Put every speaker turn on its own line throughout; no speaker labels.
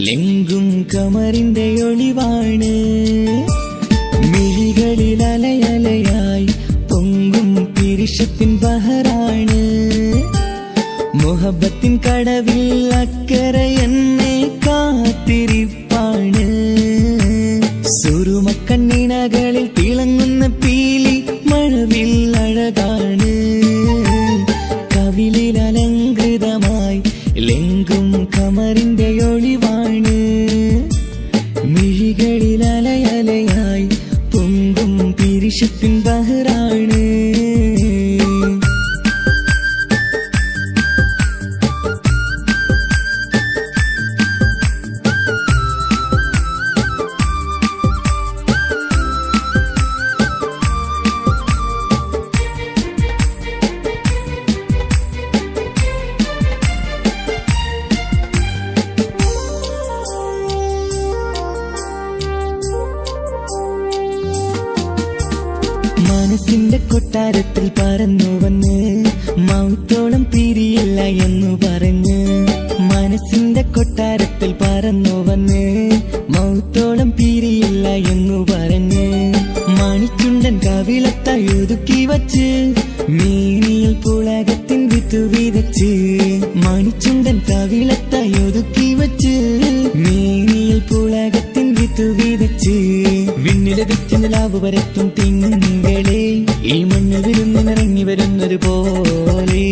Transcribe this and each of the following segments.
ലെങ്കും കമറിന്റെ ഒളിവാണ്. മിഴികളിൽ അലയലയായി പൊങ്കും പിരിശത്തിൻ ബഹറാണ്. മുഹബത്തിൻ കടവിൽ അക്കരെ എന്നെ കാത്തിരിപ്പാണ്. സുറുമക്കണ്ണിണകളിൽ തിളങ്ങുന്ന പീലി മഴവിൽ അഴകാണ്. കവിളിൽ അലങ്കൃതമായി ലെങ്കും കമറിന്റെ ഒളിവാണ്. മിഴികളിൽ അലയലയായി പൊങ്കും പിരിശത്തിൻ ബഹറാണ്. മനസ്സിന്റെ കൊട്ടാരത്തിൽ പറന്നു വന്ന് മൗത്തോളം പിരിയില്ല എന്നു പറഞ്ഞ്. മനസ്സിന്റെ കൊട്ടാരത്തിൽ പറന്നു വന്ന് മൗത്തോളം പിരിയില്ല എന്നു പറഞ്ഞ്. മണിച്ചുണ്ടൻ കവിളത്തായി ഒതുക്കി വച്ച് മേനിയിൽ പുളകത്തിൻ വിത്തു വിതച്ച്. മണിച്ചുണ്ടൻ കവിളത്തായി ഒതുക്കി വച്ച് മേനിയിൽ പുളകത്തിൻ വിത്തു വിതച്ച്. വിണ്ണിലതിച്ച് നിലാവ് വരത്തും തിങ്കളെ ഈ മണ്ണിൽ വിരുന്നിനിറങ്ങി വരുന്നൊരു പോലെ.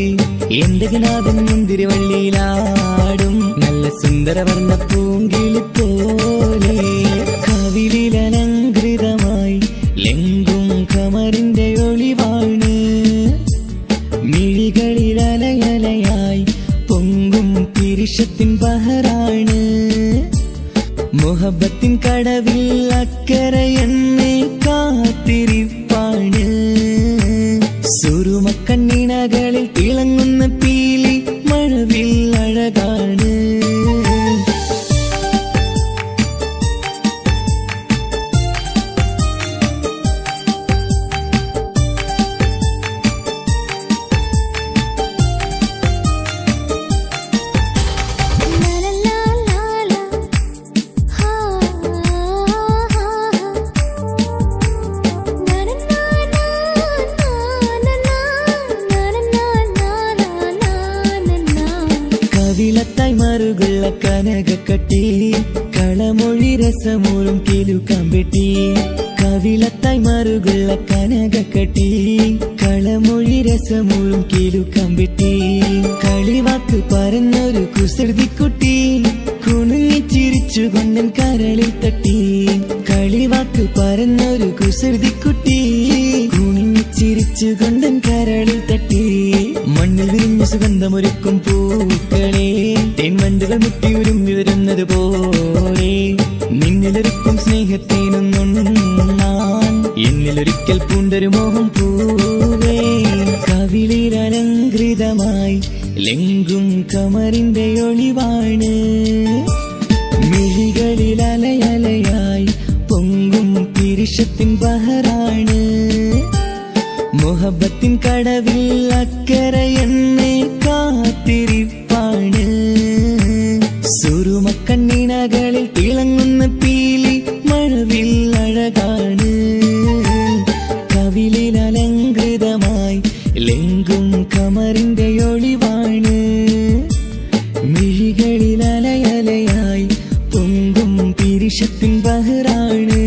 എന്റെ ഗനാഥൻ മുന്തിരിവള്ളിയിലാടും നല്ല സുന്ദരവർണ്ണ പൂങ്കിളി പോലെ. കവിളിൽ അലങ്കൃതമായി ലെങ്കും കമറിന്റെ ഒളിവാണ്. മിഴികളിൽ അലയലയായി പൊങ്കും പിരിശത്തിൻ ബഹറാണ്. മുഹബത്തിൻ കടവിൽ അക്കരെ എന്നെ കാത്തിരിപ്പാണ്. സുറുമക്കണ്ണിണകളിൽ തിളങ്ങുന്ന പീലി മഴവിൽ അഴകാണ്. കവിളത്തായി മറുകുള്ള കനകക്കട്ടി കളമൊഴി രസമൂറും കിലുക്കമ്പെട്ടി. കവിളത്തായി മറുകുള്ള കനകക്കട്ടി കളമൊഴി രസമൂറും കിലുക്കമ്പെട്ടി. കളിവാക്ക് പറഞ്ഞൊരു കുസൃതിക്കുട്ടി കുണുങ്ങിച്ചിരിച്ചു കൊണ്ടൻ കരളിൽ തട്ടി. കളിവാക്ക് പറഞ്ഞൊരു കുസൃതിക്കുട്ടി കുണുങ്ങിച്ചിരിച്ചു കൊണ്ടൻ കരളിൽ തട്ടി. മണ്ണിൽ വിരിഞ്ഞ സുഗന്ധമൊരുക്കും പൂക്കളെ തേൻവണ്ടുകൾ മുട്ടി ഉരുമ്മി വരുന്നത് പോലെ. നിന്നിലൊരുക്കും സ്നേഹത്തേനൊന്നുണ്ണാൻ എന്നിലൊരിക്കൽ പൂണ്ടൊരു മോഹം പൂവേ. കവിളിൽ അലങ്കൃതമായി ലെങ്കും കമറിന്റെ ഒളിവാണ്. മിഴികളിൽ അലയലയായി പൊങ്കും പിരിശത്തിൻ ബഹറാണ്. മുഹബത്തിൻ കടവിൽ അക്കരെ എന്നെ കാത്തിരിപ്പാണ്. സുറുമക്കണ്ണിണകളിൽ തിളങ്ങുന്ന പീലി മഴവിൽ അഴകാണ്. കവിളിൽ അലങ്കൃതമായി ലെങ്കും കമറിന്റെ ഒളിവാണ്. മിഴികളിൽ അലയലയായി പൊങ്കും പിരിശത്തിൻ ബഹറാണ്.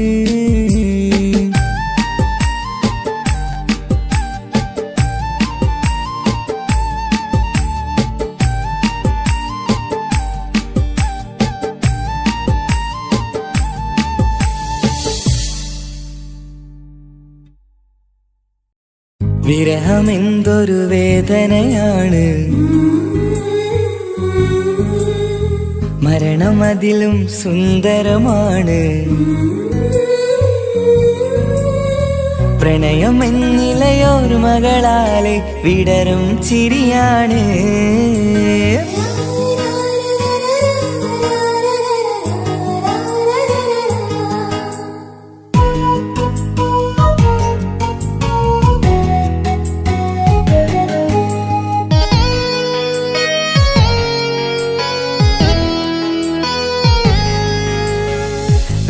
വിരഹമെന്തൊരു വേദനയാണ്, മരണം അതിലും സുന്ദരമാണ്. പ്രണയം എന്നിലയോർമകളാലെ വിടരും ചിരിയാണ്.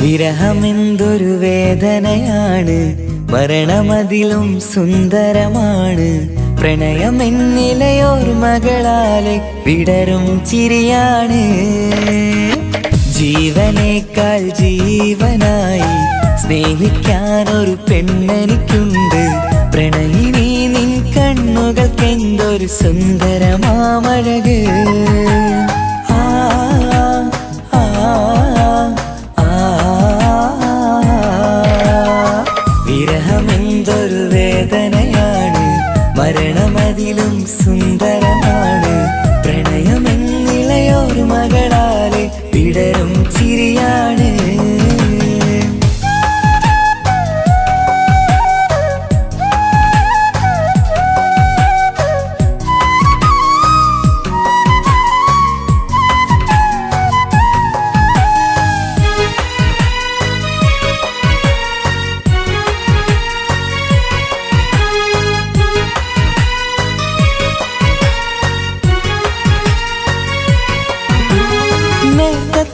വിരഹമെന്തൊരു വേദനയാണ്, മരണമതിലും സുന്ദരമാണ്. പ്രണയമെന്നിലയോർമകളാലെ വിടരും ചിരിയാണ്. ജീവനേക്കാൾ ജീവനായി സ്നേഹിക്കാനൊരു പെണ്ണെനിക്കുണ്ട്. പ്രണയിനി നിൻ കണ്ണുകൾക്കെന്തൊരു സുന്ദരമാമഴക്. വിരഹമെന്തൊരു വേദനയാണ്, മരണമതിലും സുന്ദരമാണ്. പ്രണയമെന്നിളയൊരു മകളാലെ വിടരും ചിരിയാണ്.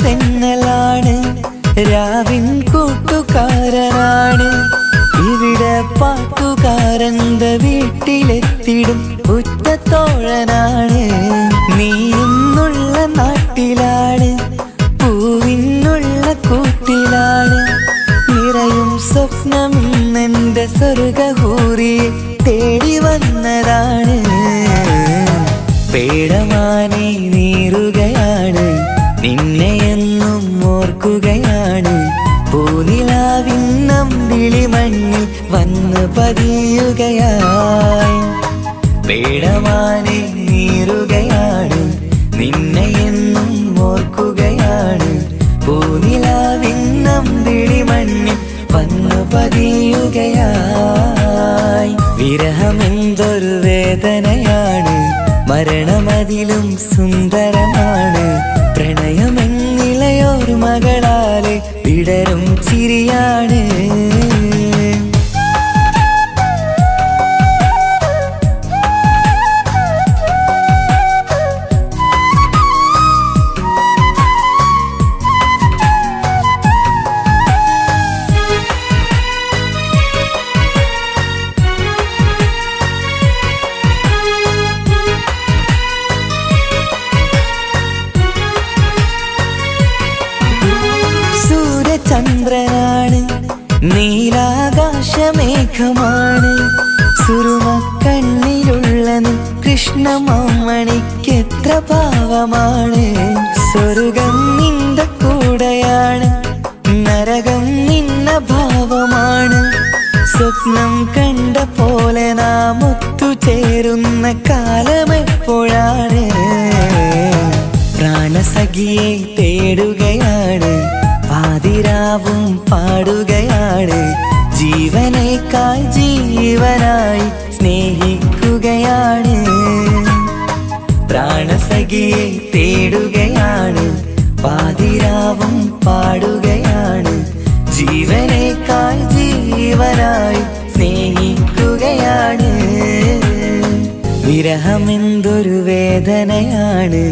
തെന്നലാണ് രാവിൻ കൂട്ടുകാരനാണ്. ഇവിടെ പാട്ടുകാരന്റെ വീട്ടിലെത്തിടും ഉറ്റത്തോഴനാണ്. നീന്നുള്ള നാട്ടിലാണ്, പൂവിനുള്ള കൂട്ടിലാണ്. നിറയും സ്വപ്നമെന്നെന്റെ സ്വർഗഹൂറിയെ തേടി വന്നതാണ്. പേടമാനെ നീറുകയാണ്, നിന്നെയെന്നും ഓർക്കുകയാണ്. പൂനിലാവിന്നം വിളിമണ്ണിൽ വന്ന് പതിയുകയായി. പേടമാനെ നീറുകയാണ്, നിന്നെയെന്നും ഓർക്കുകയാണ്. പൂനിലാവിന്നം വിളിമണ്ണിൽ വന്ന് പതിയുകയായി. വിരഹമെന്തൊരു വേദനയാണ്, മരണമതിലും സുന്ദരമാണ്. പ്രണയമെന്നിളയൊരു മകളാലെ വിടരും ചിരിയാണ്. ചന്ദ്രനാണ്, നീലാകാശമേഘമാണ്. സുറുമക്കണ്ണിലുള്ള കൃഷ്ണമാമണിക്കെത്ര ഭാവമാണ്. സ്വർഗം നിന്റെ കൂടെയാണ്, നരകം നിന്ന ഭാവമാണ്. സ്വപ്നം കണ്ട പോലെ നാം ഒത്തുചേരുന്ന കാലമെപ്പോഴാണ്. പ്രാണസഖിയെ തേടുകയാണ്, പാതിരാവും പാടുകയാണ്. ജീവനേക്കാൾ ജീവനായി സ്നേഹിക്കുകയാണ്. പ്രാണസഖിയെ തേടുകയാണ്, പാതിരാവും പാടുകയാണ്. ജീവനേക്കാൾ ജീവനായി സ്നേഹിക്കുകയാണ്. വിരഹമെന്തൊരു വേദനയാണ്,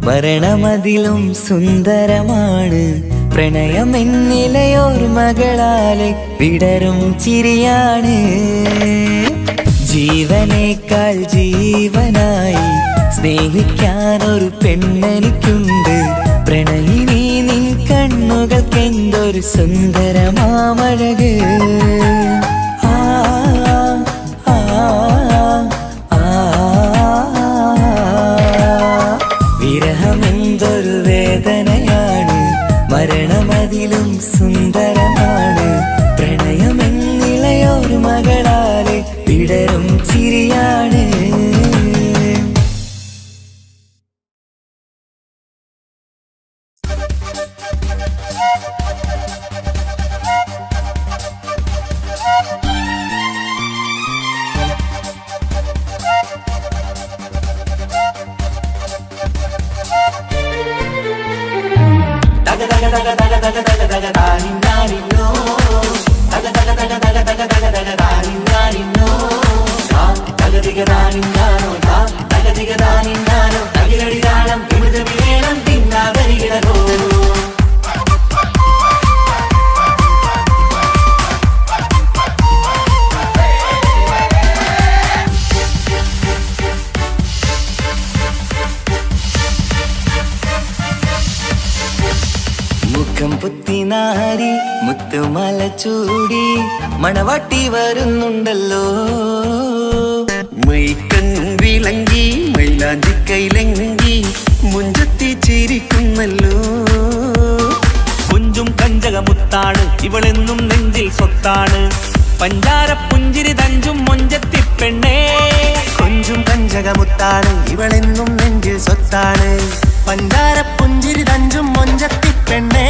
മരണമതിലും സുന്ദരമാണ്. പ്രണയമെന്നിലയോർമകളാലെ വിടരും ചിരിയാണ്. ജീവനേക്കാൾ ജീവനായി സ്നേഹിക്കാനൊരു പെണ്ണെനിക്കുണ്ട്. പ്രണയിനി നിൻ കണ്ണുകൾക്കെന്തൊരു സുന്ദരമാമഴക്. വിരഹമെന്തൊരു വേദനയാണ്, മരണമതിലും സുന്ദരമാണ്. പ്രണയമെന്നിളയൊരു മകളാലെ വിടരും ചിരിയാണ്. മുഖം പുത്തിനാരി മുത്തുമാല ചൂടി മണവാട്ടി വരുന്നുണ്ടല്ലോ.
മൈക്കണ്ണും വിളങ്ങി മൈലാഞ്ചി കൈലങ്കി മുഞ്ചത്തി ചിരിക്കുന്നല്ലോ.
കുഞ്ചും കഞ്ചകമുത്താണ് ഇവളെന്നും നെഞ്ചിൽ സ്വത്താണ്. പഞ്ചാര പുഞ്ചിരി തഞ്ചും മൊഞ്ചത്തി പെണ്ണേ.
കൊഞ്ചും കഞ്ചകമുത്താണ് ഇവളെന്നും നെഞ്ചിൽ സ്വത്താണ്. പഞ്ചാര പുഞ്ചിരി തഞ്ചും മൊഞ്ചത്തി പെണ്ണേ.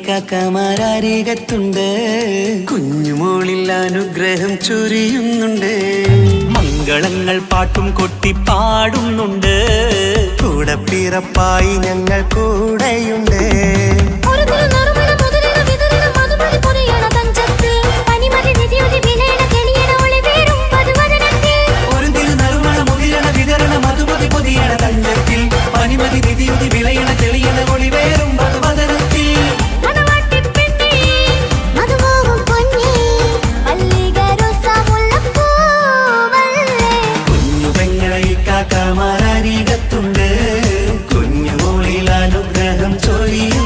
കാക്കമാരാരികത്തുണ്ട്.
കുഞ്ഞുമോളിൽ അനുഗ്രഹം ചൊരിയുന്നുണ്ട്.
മംഗളങ്ങൾ പാട്ടും കൊട്ടി പാടുന്നുണ്ട്.
കൂടെ പിറപ്പായി ഞങ്ങൾ കൂടെയുണ്ട്.
പനിമതി നിധിയുതി വിളയണ തെളിയണ ഒളിവേറും വധുവദനത്തിൽ.
കുഞ്ഞുപെങ്ങളെ കാക്കമാരാരികത്തുണ്ട്. കുഞ്ഞുമോളിൽ അനുഗ്രഹം ചൊരിയും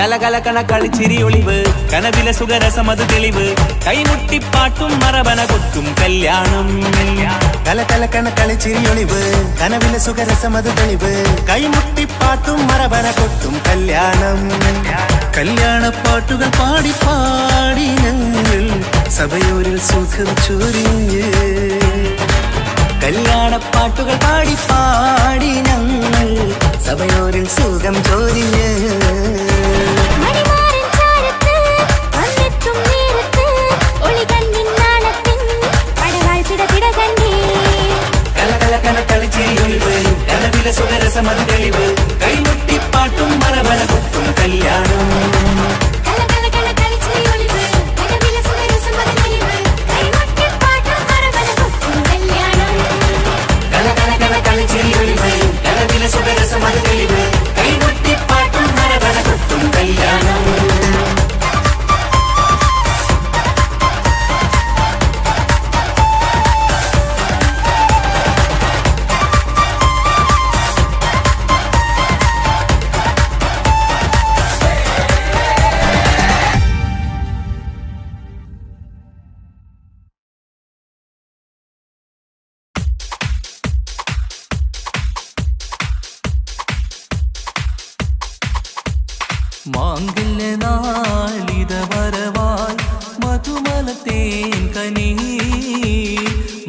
കലകലകണ കളിച്ചിരി ഒളിവ് കനവിലെ സുഖരസമത് തെളിവ് കൈമുട്ടിപ്പാട്ടും മറവന കൊട്ടും കല്യാണം
കലകലകണ കളിച്ചിരിയൊളിവ് കനവിലെ സുഖരസമത് തെളിവ് കൈമുട്ടിപ്പാട്ടും മറവന കൊട്ടും കല്യാണം കല്യാണപ്പാട്ടുകൾ പാടി പാടി ഞങ്ങൾ സഭയോരിൽ സുഖം ചൊരിഞ്ഞ്
കല്യാണപ്പാട്ടുകൾ പാടി പാടി ഞങ്ങൾ സഭയോരിൽ സുഖം ചോരിഞ്ഞ് കലകലകണ സുഖരസമത് തെളിവ് കൈമുട്ടിപ്പാട്ടും മറവന കൊട്ടും കല്യാണം കലകലകണ കളിച്ചിരിയൊളിവ് കലവിലെ സുഖരസമത് തെളിവ് കൈമുട്ടിപ്പാട്ടും മറവന കൊട്ടും കല്യാണം
മാംഗല്യനാളിത വരവായി മധുമലത്തേൻ കനി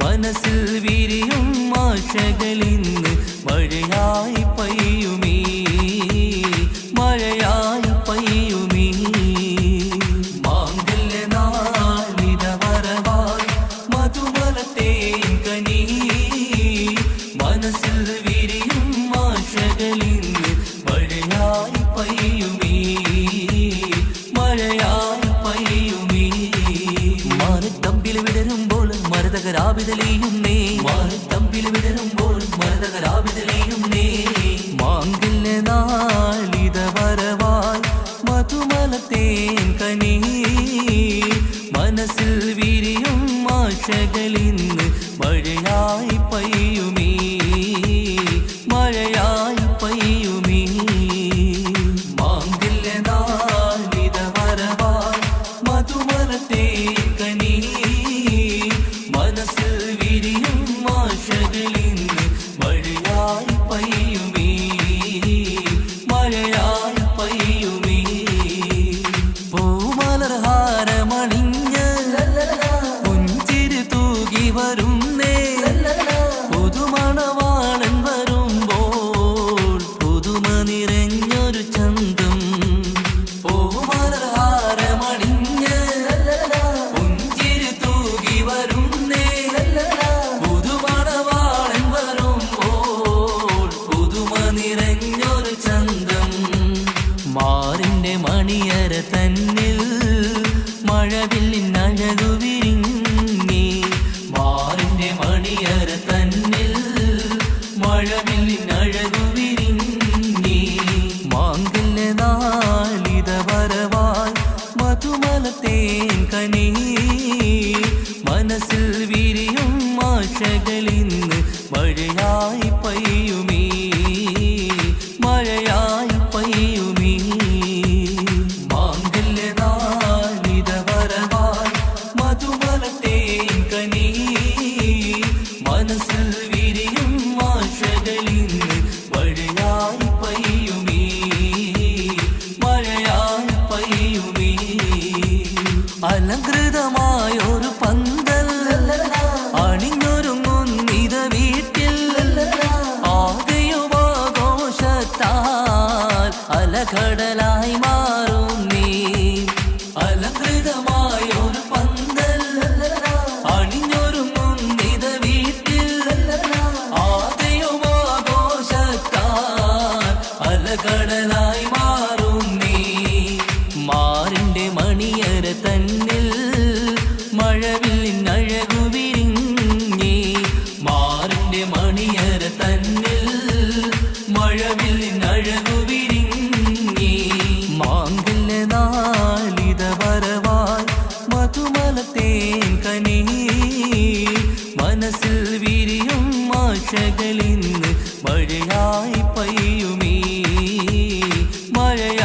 മനസ്സിൽ വിരിയും ആശകളിന്ന് മഴയായി പെയ്യുമീ മഴയായി പെയ്യുമീ മാംഗല്യനാളിത വരവായി മധുമലത്തേൻ കനി മനസ്സിൽ വിരിയും ആശകളിന്ന് മഴയായി പെയ്യുമീ മഴയായി പെയ്യുമീ മാനത്തമ്പിൽ വിടരുമ്പോൾ മരതകരാവിതലിയുന്നേ മാനത്തമ്പിൽ വിടരുമ്പോൾ മരതകരാവിതലിയുന്നേ മാംഗല്യനാളിത വരവായി മധുമലത്തേൻ കനി മനസ്സിൽ വിരിയും ആശകളിന്ന് മഴയായി പെയ്യുമീ മഴയായി പെയ്യുമീ മാംഗല്യനാളിത വരവായി മധുമലത്തേൻ കനി മനസ്സിൽ വിരിയും ആശകളിന്ന് മഴയായി പെയ്യുമീ മഴയായി പെയ്യുമീ പൂമലർഹാരമണിഞ്ഞ് പുഞ്ചിരി തൂകി വരുന്നേ പുതുമണവാളൻ വരുമ്പോൾ പുതുമ നിറഞ്ഞൊരു ചന്തം പൂമലർഹാരമണിഞ്ഞ് പുഞ്ചിരി തൂകി വരുന്നേ പുതുമണവാളൻ വരുമ്പോൾ പുതുമ നിറഞ്ഞൊരു ചന്തം മാറിന്റെ മണിയര തന്നിൽ മഴവില്ലിനഴകു വിരിഞ്ഞി മാറിന്റെ മണിയര തന്നിൽ മഴവില്ലിനഴകു വിരിഞ്ഞി മാംഗല്യനാളിത വരവായി മധുമലത്തേൻ കനി മനസ്സിൽ വിരിയും ആശകളിന്ന് മഴയായി പെയ്യുമീ മഴയായി പെയ്യുമീ മാംഗല്യനാളിത വരവായി മധുമലത്തേൻ കനി മനസ്സിൽ വിരിയും ആശകളിന്ന് മഴയായി പെയ്യുമീ മഴയായി പെയ്യുമീ അലങ്കൃതമായൊരു പന്തൽ അണിഞ്ഞൊരുങ്ങുന്നിത വീട്ടിൽ ആകെയുമാഘോഷത്താൽ അലകടലായി മാറും നീ അലങ്കൃതമായൊരു പന്തൽ അണിഞ്ഞൊരുങ്ങുന്നിത വീട്ടിൽ ആകെയുമാഘോഷത്താൽ അലകടലായി മാറും നീ മാറിന്റെ മണിയര തന്നിൽ മഴവില്ലിനഴകു വിരിഞ്ഞി മാറിന്റെ മണിയര തന്നിൽ മഴവില്ലിനഴകു വിരിഞ്ഞി മാംഗല്യനാളിത വരവായി മധുമലത്തേൻ കനി മനസ്സിൽ വിരിയും ആശകളിന്ന് മഴയായി പെയ്യുമീ മഴയായി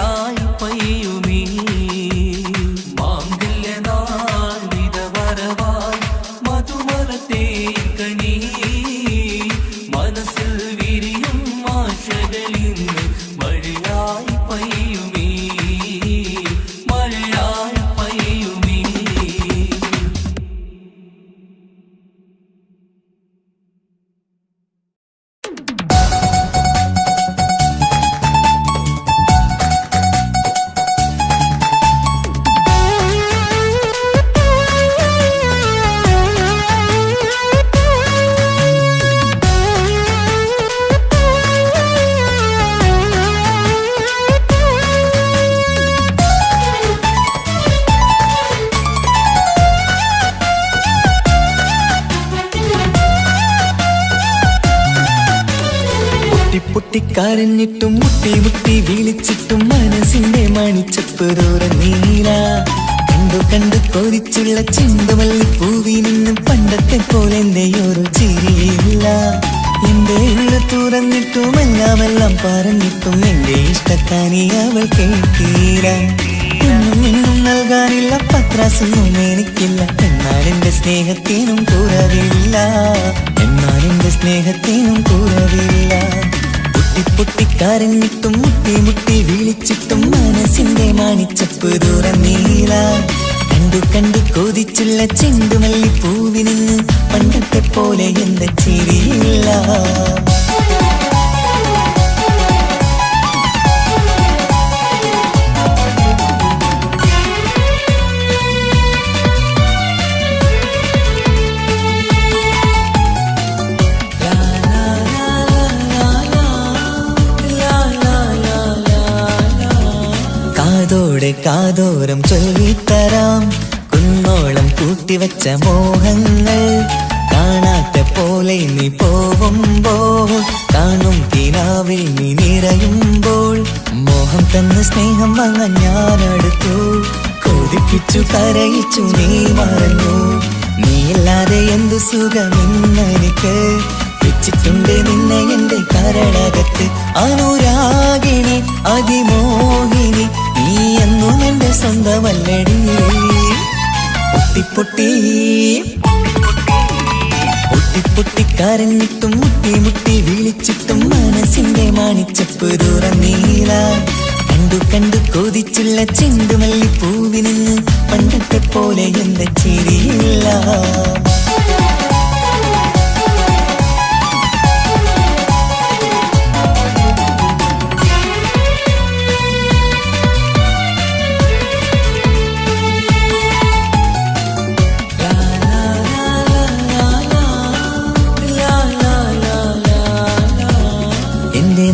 മഴയായി പെയ്യുമേ മഴയായി പെയ്യുമേ.
പൊട്ടിക്കരഞ്ഞിട്ടും മുട്ടി മുട്ടി വിളിച്ചിട്ടും മനസ്സിന്റെ മണിച്ചപ്പ് തുറന്നീല. കണ്ടു കണ്ടു കൊതിച്ചുള്ള ചെണ്ടുമല്ലി പൂവിൽ നിന്നും പണ്ടത്തെ പോലെ എന്റെയൊരു ചിരിയില്ല. എന്റെ ഉള്ളു തുറന്നിട്ടും എല്ലാം പറഞ്ഞിട്ടും എന്റെ ഇഷ്ടക്കാരി അവൾ കേട്ടീര. ഇന്നും നൽകാനില്ല പത്രാസൊന്നും എനിക്കില്ല. എന്നാൽ എന്റെ സ്നേഹത്തിനും കുറവില്ല. എന്നാൽ എന്റെ സ്നേഹത്തിനും കുറവില്ല. പൊട്ടിക്കരഞ്ഞിട്ടും മുട്ടി മുട്ടി വിളിച്ചിട്ടും മനസ്സിന്റെ മാണിച്ചപ്പ് തുറന്നീല. കണ്ടു കണ്ടു കൊതിച്ചുള്ള ചെണ്ടുമല്ലി പൂവിന് പണ്ടത്തെ പോലെ എന്താ ചിരിയില്ല. കാതോടെ കാതോരം ചൊല്ലിത്തരാം കുന്നോളം കൂട്ടിവച്ച മോഹങ്ങൾ. കാണാത്ത പോലെ നീ പോവുമ്പോൾ കാണും കിനാവിൽ നീ നിറയുമ്പോൾ മോഹം തന്ന സ്നേഹം വാങ്ങാൻ ഞാനടുത്തു. കൊതിപ്പിച്ചു കരയിച്ചു നീ മറന്നു. നീയില്ലാതെ എന്തു സുഖമെന്നെനിക്ക്. വെച്ചിട്ടുണ്ട് നിന്നെ എന്റെ കരളകത്ത്. അനുരാഗിണി അതിമോഹിനി നീ എന്നും എന്റെ സ്വന്തമല്ലടി. പൊട്ടി പൊട്ടിക്കരഞ്ഞിട്ടും മുട്ടി മുട്ടി വിളിച്ചിട്ടും മനസ്സിന്റെ മാണിച്ചപ്പ് തുറന്നീല. കണ്ടു കണ്ടു കൊതിച്ചുള്ള ചെണ്ടുമല്ലി പൂവിന് പണ്ടത്തെ പോലെ എന്താ ചിരിയില്ല.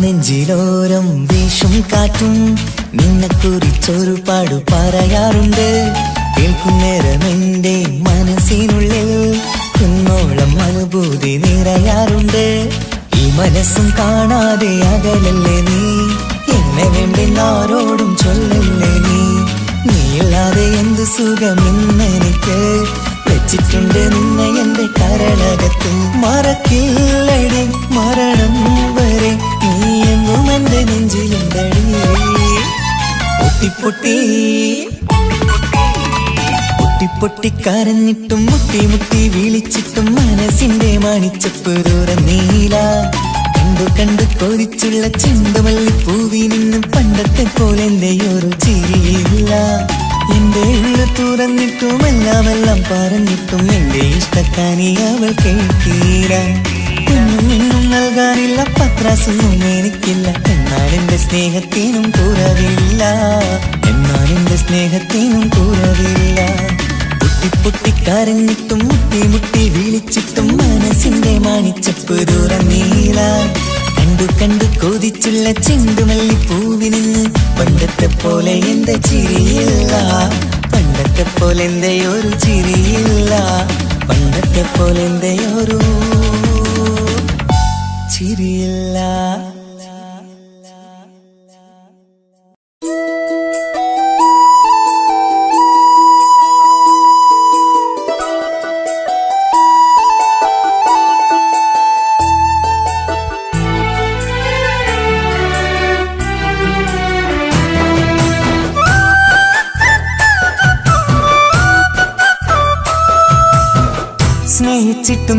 നെഞ്ചിലോരം വീശും കാറ്റും നിന്നെ കുറിച്ചൊരു പാടു പറയാറുണ്ട്. കേൾക്കുന്നേരം എന്റെ മനസ്സിനുള്ളിൽ കുന്നോളം അനുഭൂതി നിറയാറുണ്ട്. ഈ മനസ്സും കാണാതെ അകലല്ലേ നീ. എന്നെ വേണ്ടെന്നാരോടും ചൊല്ലല്ലേ നീ. നീയില്ലാതെ എന്ത് സുഖമെന്നെനിക്ക്. വെച്ചിട്ടുണ്ട് നിന്നെ എന്റെ കരളകത്ത്. മറക്കില്ലടി മരണം വരെ നീ എന്നും എന്റെ നെഞ്ചിലുണ്ടടി. പൊട്ടിക്കരഞ്ഞിട്ടും മുട്ടി മുട്ടി വിളിച്ചിട്ടും മനസ്സിന്റെ മാണിച്ചപ്പ് തുറന്നീല. കണ്ടു കണ്ടു കൊതിച്ചുള്ള ചെണ്ടുമല്ലി പൂവിൽ നിന്നും പണ്ടത്തെ പോലെ എന്റെയൊരു ചിരിയില്ല. എന്റെ ഉള്ളു തുറന്നിട്ടും എല്ലാം പറഞ്ഞിട്ടും എന്റെ ഇഷ്ടക്കാരി അവൾ കേട്ടീര. ഇന്നും നൽകാനില്ല പത്രാസൊന്നും എനിക്കില്ല. എന്നാൽ എന്റെ സ്നേഹത്തിനും കുറവില്ല. എന്നാൽ എന്റെ സ്നേഹത്തിനും കുറവില്ല. പൊട്ടിക്കരഞ്ഞിട്ടും മുട്ടി മുട്ടി വിളിച്ചിട്ടും മനസ്സിന്റെ മാണിച്ചപ്പ് തുറന്നീല. കണ്ടു കണ്ടു കൊതിച്ചുള്ള ചെണ്ടുമല്ലി പൂവിന് പണ്ടത്തെ പോലെ എന്താ ചിരിയില്ല. പണ്ടത്തെ പോലെ എന്തെയൊരു ചിരിയില്ല. പണ്ടത്തെ പോലെ എന്തെയൊരു ചിരിയില്ല.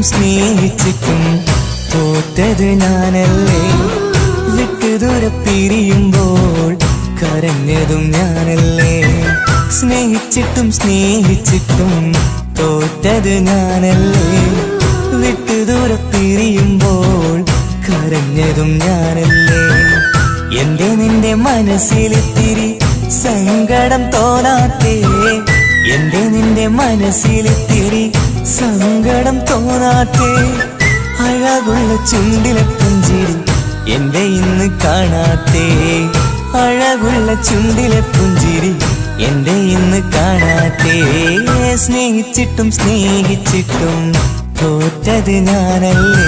സ്നേഹിച്ചിട്ടും തോറ്റത് ഞാനല്ലേ. വിട്ടു വിട്ടുദൂരെ പിരിയുമ്പോൾ കരഞ്ഞതും ഞാനല്ലേ. സ്നേഹിച്ചിട്ടും സ്നേഹിച്ചിട്ടും തോറ്റത് ഞാനല്ലേ. വിട്ടുദൂരെ പിരിയുമ്പോൾ കരഞ്ഞതും ഞാനല്ലേ. എന്റെ നിന്റെ മനസ്സിലിത്തിരി സങ്കടം തോന്നാത്തേ. എന്റെ നിന്റെ മനസ്സിലിത്തിരി സങ്കടം തോന്നാത്തേ. അഴകുള്ള ചുണ്ടിലെ പുഞ്ചിരി എന്റെ ഇന്ന് കാണാത്തേ. അഴകുള്ള ചുണ്ടിലെ പുഞ്ചിരി എന്റെ ഇന്ന് കാണാത്തേ. സ്നേഹിച്ചിട്ടും സ്നേഹിച്ചിട്ടും തോറ്റത് ഞാനല്ലേ.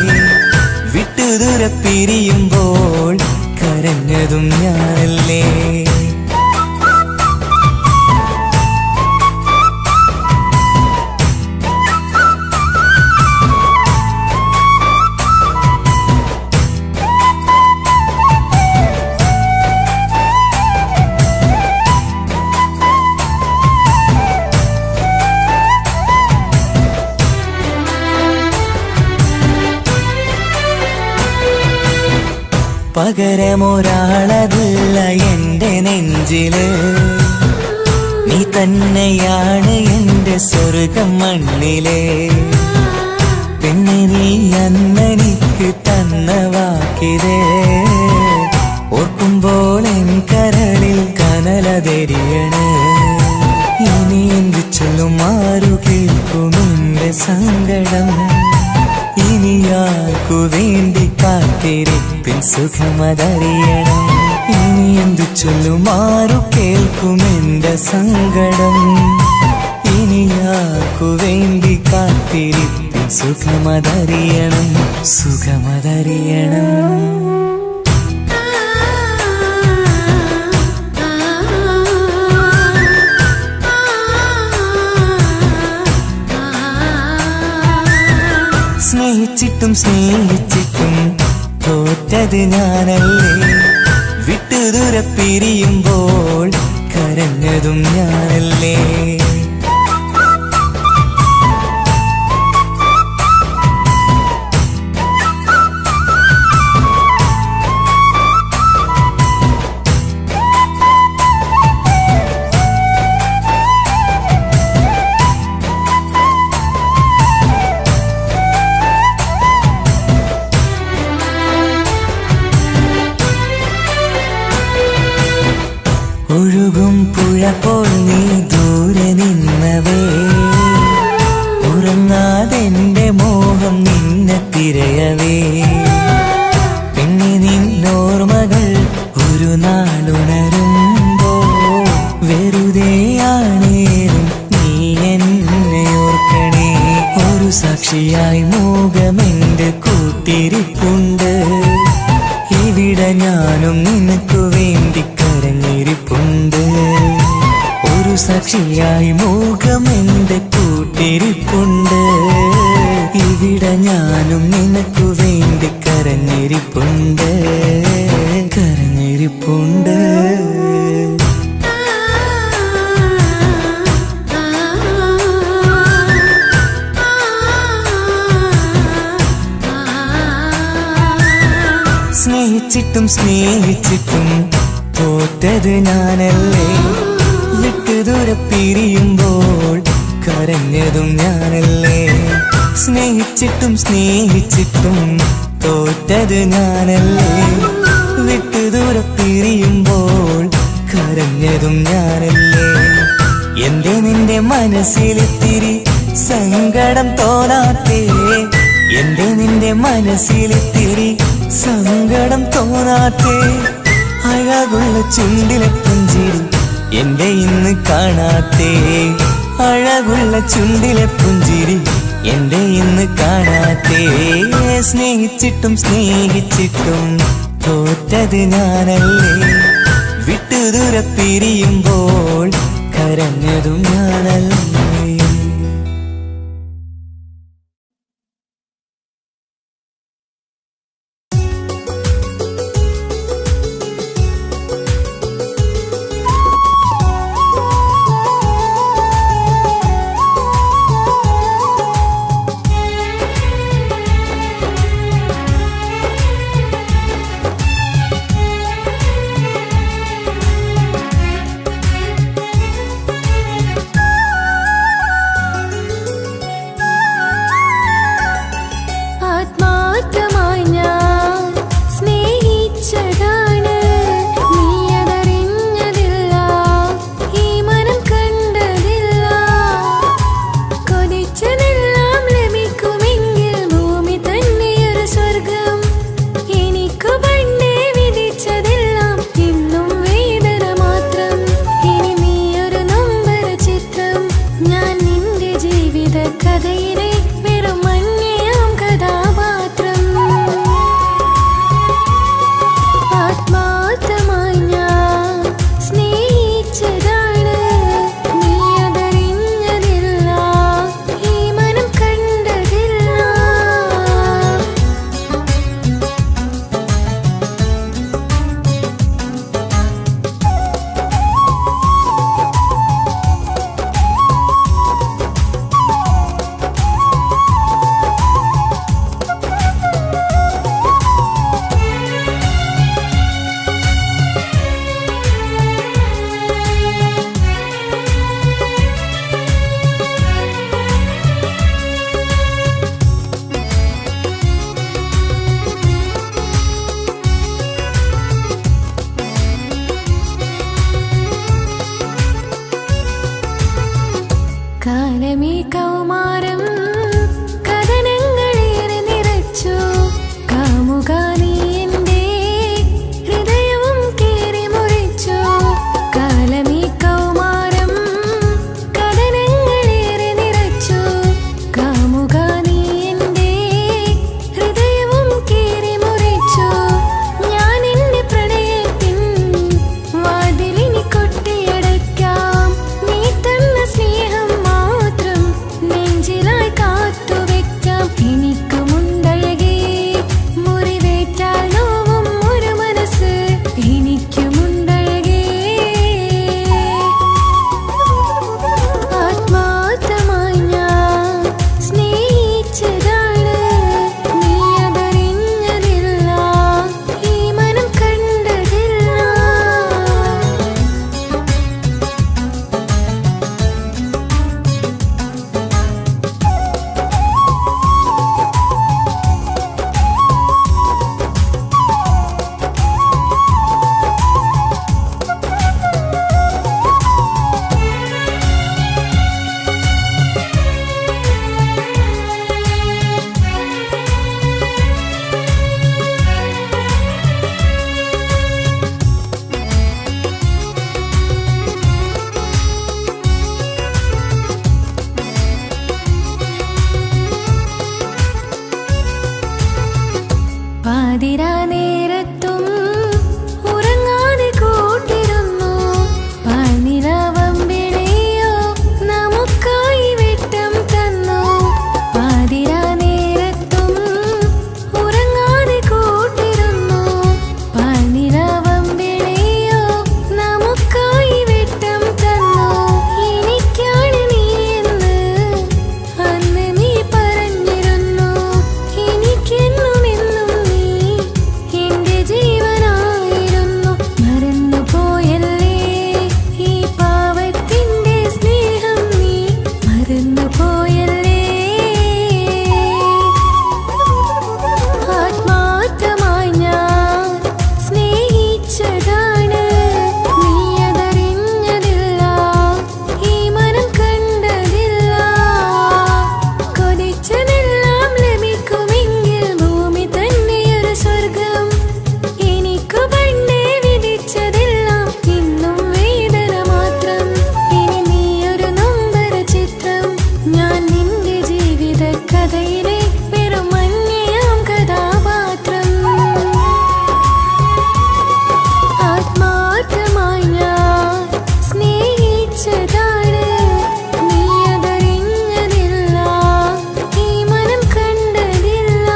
വിട്ടുദൂരെ പിരിയുമ്പോൾ കരഞ്ഞതും ഞാനല്ലേ. പകരമൊരാളതില്ല എന്റെ നെഞ്ചില്. നീ തന്നെയാണ് എന്റെ സ്വർഗം മണ്ണിലെ. പിന്നെ നീ അന്നെനിക്ക് തന്ന വാക്കിതേ ഓർക്കുമ്പോൾ എൻ കരളിൽ കനലതെരിയണ്. ഇനി എന്ത് ചൊല്ലും ആരു കേൾക്കും എന്റെ സങ്കടം. ഇനി ആർക്കു വേണ്ടി കാത്തിരിപ്പിൻ സുഖമതറിയണം. ഇനി എന്തു ചൊല്ലും ആരു കേൾക്കും എന്റെ സങ്കടം. ഇനി ആർക്കു വേണ്ടി കാത്തിരിപ്പിൻ സുഖമതറിയണം. സുഖമതറിയണം. സ്നേഹിച്ചിട്ടും സ്നേഹിച്ചിട്ടും തോറ്റത് ഞാനല്ലേ. വിട്ടുദൂരെ പിരിയുമ്പോൾ കരഞ്ഞതും ഞാനല്ലേ. ഒഴുകും പുഴ പോൽ നീ ദൂരെ നിന്നവേ. ഉറങ്ങാതെന്റെ മോഹം നിന്നെ തിരയവേ. പിന്നെ നിന്നോർമകൾ ഒരു നാളുണരുമ്പോ വെറുതെയാണേലും നീ എന്നെ ഓർക്കണേ. ഒരു സാക്ഷിയായി മോഹമെന്റെ കൂട്ടിരിപ്പുണ്ട്. ഇവിടെ ഞാനും നിനക്കു വേണ്ടി കരഞ്ഞിരിപ്പുണ്ട്. ഒരു സാക്ഷിയായി മോഹമെന്റെ കൂട്ടിരിപ്പുണ്ട്. ഇവിടെ ഞാനും നിനക്കു വേണ്ടി കരഞ്ഞിരിപ്പുണ്ട്. കരഞ്ഞിരിപ്പുണ്ട്. സ്നേഹിച്ചിട്ടും സ്നേഹിച്ചിട്ടും തോറ്റത് ഞാനല്ലേ. വിട്ടുദൂരെ പിരിയുമ്പോൾ കരഞ്ഞതും ഞാനല്ലേ. സ്നേഹിച്ചിട്ടും സ്നേഹിച്ചിട്ടും തോറ്റത് ഞാനല്ലേ. വിട്ടുദൂരെ പിരിയുമ്പോൾ കരഞ്ഞതും ഞാനല്ലേ. എന്റെ നിന്റെ മനസ്സിലിത്തിരി സങ്കടം തോന്നാത്തേ. എന്റെ നിന്റെ മനസ്സിലിത്തിരി സങ്കടം തോന്നാത്തേ. അഴകുള്ള ചുണ്ടിലെ പുഞ്ചിരി എന്റെ ഇന്ന് കാണാത്തേ. അഴകുള്ള ചുണ്ടിലെ പുഞ്ചിരി എന്റെ ഇന്ന് കാണാത്തേ. സ്നേഹിച്ചിട്ടും സ്നേഹിച്ചിട്ടും തോറ്റത് ഞാനല്ലേ. വിട്ടുദൂരെ പിരിയുമ്പോൾ കരഞ്ഞതും ഞാനല്ലേ.
കാലമീ കൗമാരം കഥനങ്ങളേറെ നിറച്ചു കാമുക നീ എൻ്റെ ഹൃദയവും കീറി മുറിച്ചു കാലമീ കൗമാരം കഥനങ്ങളേറെ നിറച്ചു കാമുക നീ എൻ്റെ ഹൃദയവും കീറി മുറിച്ചു ഞാൻ എൻ്റെ പ്രണയത്തിൻ വാതിലിനി കൊട്ടിയടയ്ക്കാം നീ തന്ന സ്നേഹം മാത്രം നെഞ്ചിലായി കാത്തുവെക്കാം എനിക്കുമുണ്ടഴകേ മുറിവേറ്റാൽ നോവും ഒരു മനസ്സ് എനിക്കുമുണ്ടഴകേ ആത്മാർത്ഥമായി ഞാൻ സ്നേഹിച്ചതാണ് നീ അതറിഞ്ഞതില്ല ഈ മനം കണ്ടതില്ല പാതിരാ നേരത്തും ഉറങ്ങാതെ കൂട്ടിരുന്നു പാൽനിലാവമ്പിളിയോ നമുക്കായി വെട്ടം തന്നു പാതിരാ നേരത്തും ഉറങ്ങാതെ കൂട്ടിരുന്നു പാൽനിലാവമ്പിളിയോ നമുക്കായി വെട്ടം തന്നു എനിക്കാണ് നീ എന്ന് അന്ന് നീ പറഞ്ഞിരുന്നു എനിക്കെന്നും എന്നും നീ എന്റെ ജീവനായിരുന്നു മറന്നു പോയല്ലേ ഈ പാവത്തിന്റെ സ്നേഹം നീ മറന്നു പോയല്ലേ ആത്മാർത്ഥമായി ഞാൻ സ്നേഹിച്ചതാണ് നീ അതറിഞ്ഞതില്ല ഈ മനം കണ്ടതില്ല കൊതിച്ചതെല്ലാം ലഭിക്കുമെങ്കിൽ ഭൂമി തന്നെയൊരു സ്വർഗം എനിക്കു പണ്ടേ വിധിച്ചതെല്ലാം ഇന്നും വേദന മാത്രം ഇനി നീയൊരു നൊമ്പര ചിത്രം ഞാൻ നിന്റെ ജീവിത കഥയിലെ വെറും മഞ്ഞയാം കഥാപാത്രം ആത്മാർത്ഥമായി ഞാൻ സ്നേഹിച്ചതാണ് നീ അതറിഞ്ഞതില്ല ഈ മനം കണ്ടതില്ല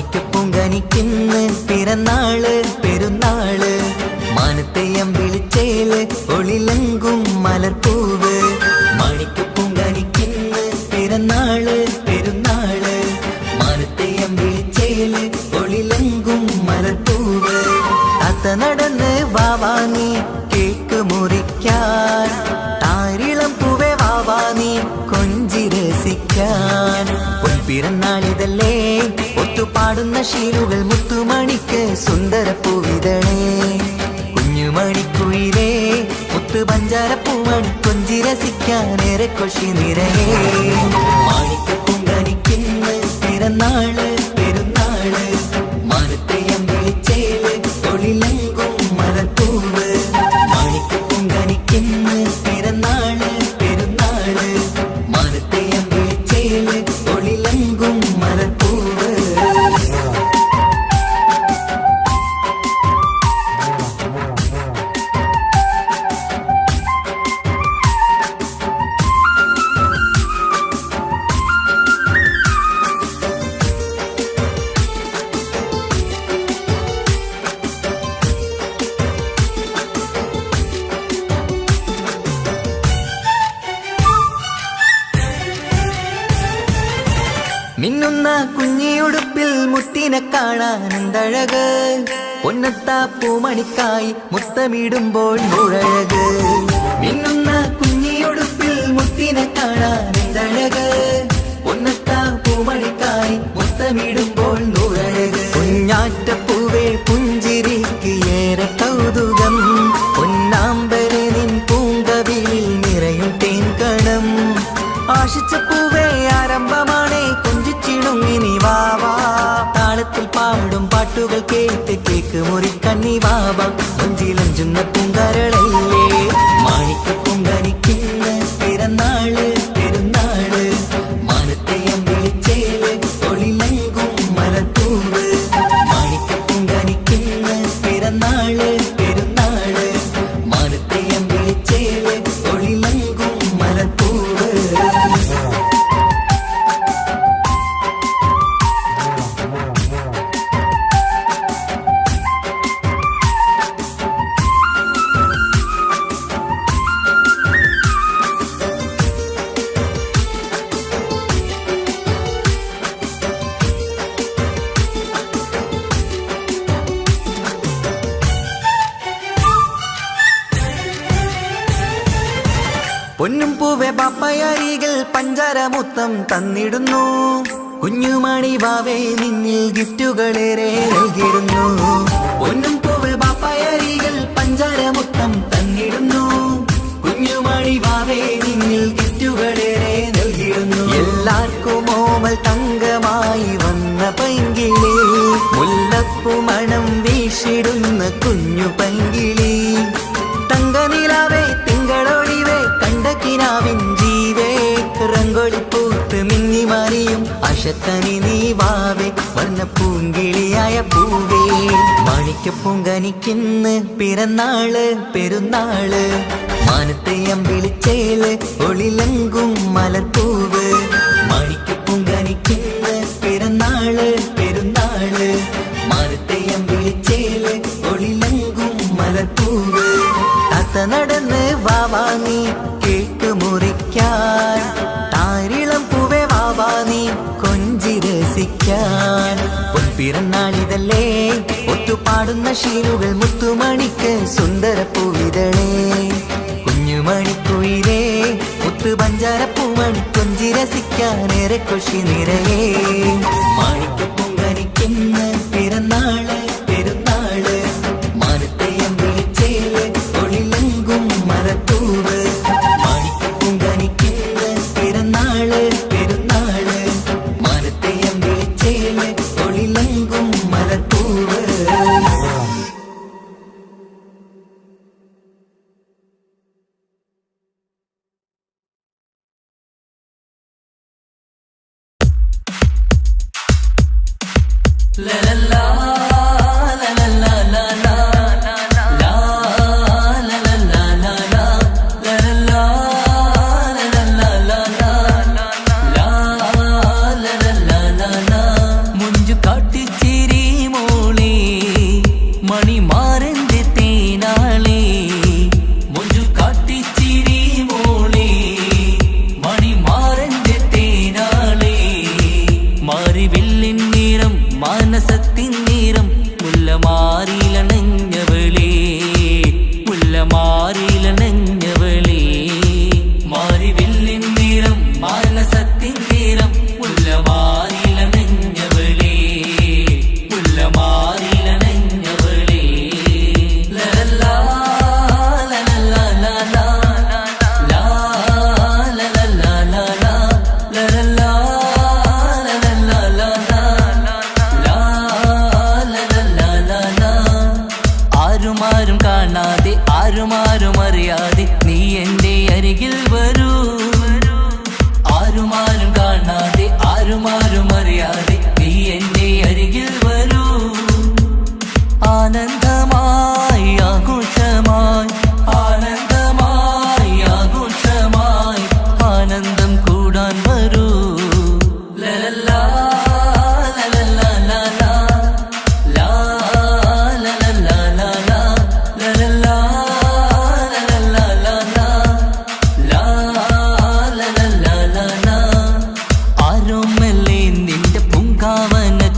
മാണിക്കപ്പൂങ്കനിക്കിന്ന് പിറന്നാള് പെരുന്നാള് മാനത്തെയം വിളിച്ചേല് ഒളിലങ്കും മലർപ്പൂവ് മാണിക്കപ്പൂങ്കനിക്കിന്ന് പിറന്നാള് പെരുന്നാള് മാനത്തെയം വിളിച്ചേല് ഒളിലങ്കും മലർപ്പൂവ് താത്ത നടന്ന് വാവാനി കേക്ക് മുറിക്കാൻ താരിളം പൂവേ വാവാനി കൊഞ്ചി രസിക്കാൻ പൊൻപിറന്നാളിതല്ലേ ഒത്തുപാടുന്ന ശീലുകൾ മുത്തുമണിക്ക് സുന്ദരപ്പൂവിതളേ കുഞ്ഞുമണിക്കുയിലേ മുത്തു പഞ്ചാരപ്പൂമണി കൊഞ്ചി രസിക്കാനേറെ കൊശി നിറയേ മാണിക്കപ്പൂങ്കനിക്കിന്ന് പിറന്നാള് പെരുന്നാള് മാനത്തെയം വിളിച്ചേല് ഒളിലങ്കും മലർപ്പൂവ് മാണിക്കപ്പൂങ്കനിക്കിന്ന് പിറന്നാള് പെരുന്നാള് മാനത്തെയം വിളിച്ചേല് ഒളിലങ്കും മലർപ്പൂവ് കുഞ്ഞിയുടുപ്പിൽ മുത്തിനെ കാണാൻ എന്തഴക് പൊന്നത്താ പൂമണിക്കായി മുത്തമിടുമ്പോൾ മുഴഴക് മിന്നുന്ന കുഞ്ഞിയുടുപ്പിൽ മുത്തിനെ കാണാൻ എന്തഴക് പൊന്നത്താ പൂമണിക്കായി മുത്തമിടുമ്പോൾ മുഴഴക് കുഞ്ഞാറ്റപ്പൂവേ പുഞ്ചിരിക്ക് ഏറെ കൗതുകം പൊന്നാമ്പരെ നിൻ പൂങ്കവിളിൽ നിറയും തേൻകണം ആശിച്ച പൂവേ ആരംഭമാണേ കൊഞ്ചിച്ചിടുങ്ങിനി വാവാ താളത്തിൽ പാടും പാട്ടുകൾ കേട്ട് കേക്ക് മുറിക്കണ്ണി വാവാ കൊഞ്ചിലഞ്ചുന്ന പൂങ്കരളല്ലേ മാണിക്ക പൊങ്കനിക്കുന്ന പിറന്നാള് പെരുന്നാള് മാനത്തെയം വിളിച്ചേല് ഒളിലങ്കും മലത്തൂവ് മാണിക്ക പൊങ്കനിക്കുന്ന പിറന്നാള് പെരുന്നാള് മാനത്തെയം വിളിച്ചേല് ഒളിലങ്കും മലത്തൂവ് പൊന്നും പൂവെ പാപ്പയരികൾ പഞ്ചാരമുത്തം തന്നിടുന്നു കുഞ്ഞുമണി വാവേ നിന്നിൽ ഗിഫ്റ്റുകളേറെ നൽകിടുന്നു പൊന്നും പൂവെ പാപ്പയരികൾ പഞ്ചാരമുത്തം തന്നിടുന്നു കുഞ്ഞുമണി വാവേ നിന്നിൽ ഗിഫ്റ്റുകളേറെ നൽകിടുന്നു എല്ലാവർക്കും ഓമൽ തങ്കമായി വന്ന പൈങ്കിളി മുല്ലപ്പൂ മണം വീശിടുന്ന കുഞ്ഞു പൈങ്കിളി തങ്കനിലാവേ തിങ്കളൊളിവേ കണ്ടക്കിനാവിൻ ജീവേ റങ്കൊളിപ്പൂത്ത് മിന്നി മാറിയും അശത്തനി നീ വാവേ വർണ്ണ പൂങ്കിളിയായ പൂവേ മാണിക്ക പൊങ്കനിക്കിന്ന് പിറന്നാള് പെരുന്നാള് മാനത്തെയം വിളിച്ചേല് ഒളിലങ്കും മലർപ്പൂവ് മാണിക്ക പൊങ്കനിക്കിന്ന് പിറന്നാള് പെരുന്നാള് മാനത്തെയം വിളിച്ചേല് ഒളിലങ്കും മലർപ്പൂവ് താത്ത നടന്ന് വാവാ നീ കേക്ക് മുറിക്കാൻ താരിളം പൂവേ വാവാ നീ കൊഞ്ചി രസിക്കാൻ പൊൻപിറന്നാളിതല്ലേ ഒത്തുപാടുന്ന ശീലുകൾ മുത്തുമണിക്ക് സുന്ദര പൂവിതളേ കുഞ്ഞുമണിക്കുയിലേ മുത്തു പഞ്ചാര പൂമണി കൊഞ്ചി രസിക്കാനേറെ കൊഷി നിറയേ മാണിക്ക പൊങ്കനിക്കുന്ന പിറന്നാള് പെരുന്നാള് മാനത്തെയം വിളിച്ചേല് ഒളിലങ്കും മലത്തൂവ് മാണിക്ക പൊങ്കനിക്കുന്ന പിറന്നാള് പെരുന്നാള് മാനത്തെയം വിളിച്ചേല് ഒളിലങ്കും മലത്തൂവ്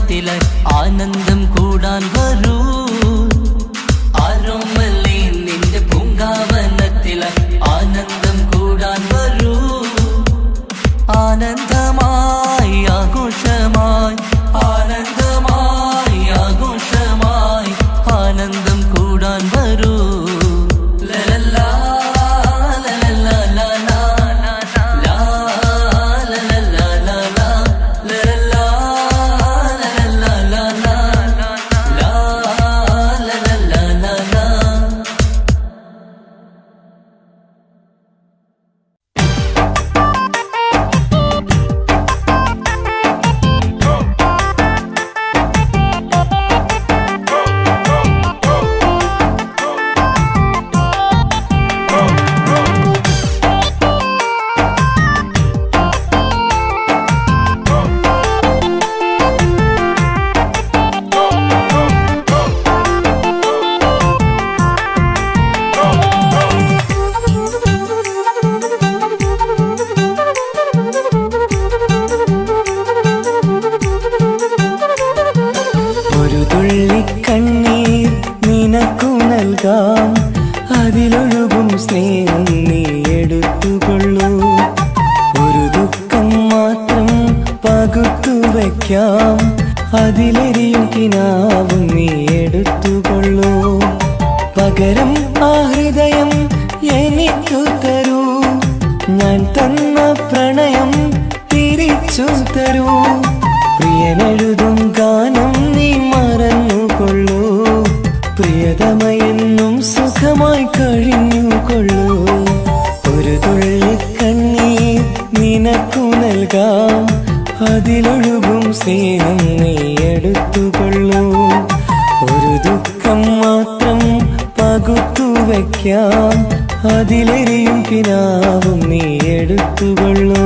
വനത്തിലായി ആനന്ദം കൂടാൻ വരൂ. ആരോമലേ നിന്റെ പൂങ്കാവനത്തിലായി ആനന്ദം കൂടാൻ വരൂ. ആനന്ദമായി ആഘോഷമായി ആനന്ദമായി ആഘോഷമായി ആനന്ദം കൂടാൻ വരൂ. ലലലാ ലലലാ ലലാ ലാ ലലലാ ലലാ ലലലാ ലലലാ ലലാ ലാ ലലലാ ലലാ. ഒരു തുള്ളി കണ്ണീർ നിനക്കു നൽകാം, അതിലൊഴുകും സ്നേഹം നീ എടുത്തുകൊള്ളൂ. ഒരു ദുഃഖം മാത്രം പകുത്തു വയ്ക്കാം, അതിലെരിയും കിനാവും നീ എടുത്തുകൊള്ളൂ. പകരം ആ ഹൃദയം എനിക്കു തരൂ, ഞാൻ തന്ന പ്രണയം തിരിച്ചു തരൂ. പ്രിയനെഴുതും ഗാനം നീ മറന്നുകൊള്ളൂ, പ്രിയതമയെന്നും സുഖമായി കഴിഞ്ഞുകൊള്ളൂ. ഒരു തുള്ളി കണ്ണീർ നിനക്കു നൽകാം, അതിലൊഴുകും സ്നേഹം നീ എടുത്തുകൊള്ളൂ. ഒരു ദുഃഖം മാത്രം പകുത്തു വയ്ക്കാം, അതിലെരിയും കിനാവും നീ എടുത്തുകൊള്ളൂ.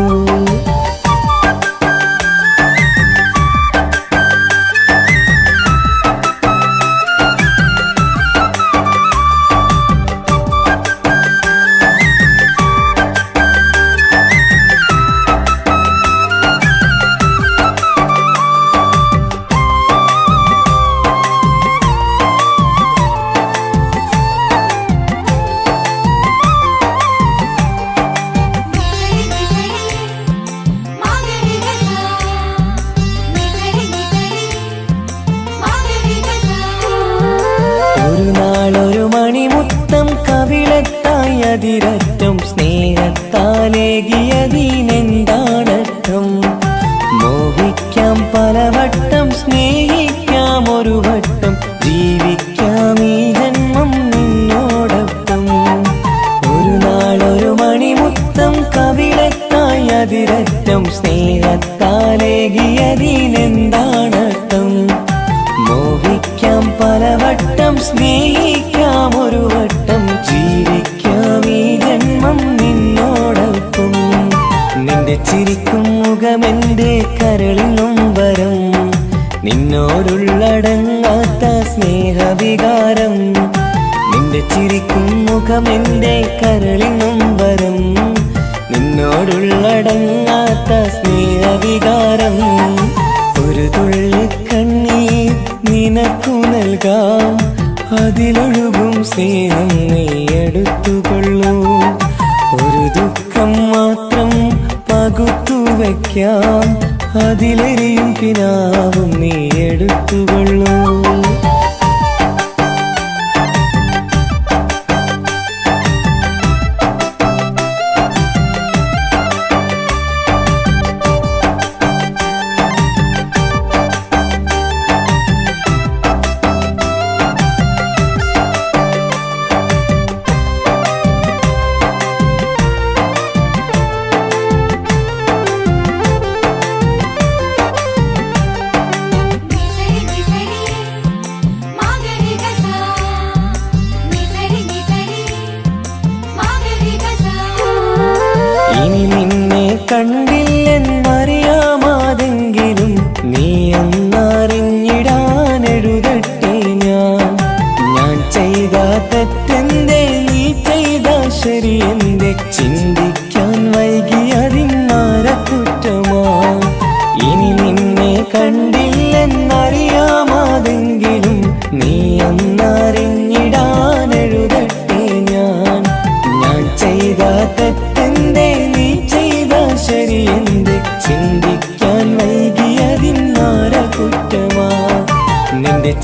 അതിരറ്റം സ്നേഹത്താലേകിയതിനെന്താണർത്ഥം? മോഹിക്കാം പലവട്ടം, സ്നേഹിക്കാം ഒരു വട്ടം, ജീവിക്കാം ഈ ജന്മം നിന്നോടൊപ്പം. ഒരു നാളൊരു മണിമുത്തം കവിളത്തായി അതിരറ്റം സ്നേഹത്താലേകിയതിനെന്താണർത്ഥം? മോഹിക്കാം പലവട്ടം, സ്നേഹിക്കാം ഒരു വട്ടം, ജീവിക്കാം ഈ ജന്മം നിന്നോടൊപ്പം. നിന്റെ ചിരിക്കും മുഖമെന്റെ കരളിനും വരം, നിന്നോടുള്ളടങ്ങാത്ത സ്നേഹവികാരം. നിന്റെ ചിരിക്കും മുഖമെന്റെ കരളിനും വരം, നിന്നോടുള്ളടങ്ങാത്ത സ്നേഹവികാരം. ഒരു തുള്ളി കണ്ണീർ നിനക്കു നൽകാം, അതിലൊഴുകും സ്നേഹം നീ എടുത്തുകൊള്ളൂ. ഒരു ദുഃഖം മാത്രം പകുത്തു വയ്ക്കാം, അതിലെരിയും കിനാവും നീ എടുത്തുകൊള്ളൂ. കണ്ടില്ലെന്നറിയാമാതെങ്കിലും നീ എന്നറിഞ്ഞിടാനെഴുതട്ടെ. ഞാൻ ചെയ്ത തെറ്റെന്തേ, നീ ചെയ്ത ശരിയെന്തേ, ചിന്തിക്കാൻ വൈകിയതിന്നാര കുറ്റമാ. ഇനി നിന്നെ കണ്ടില്ലെന്ന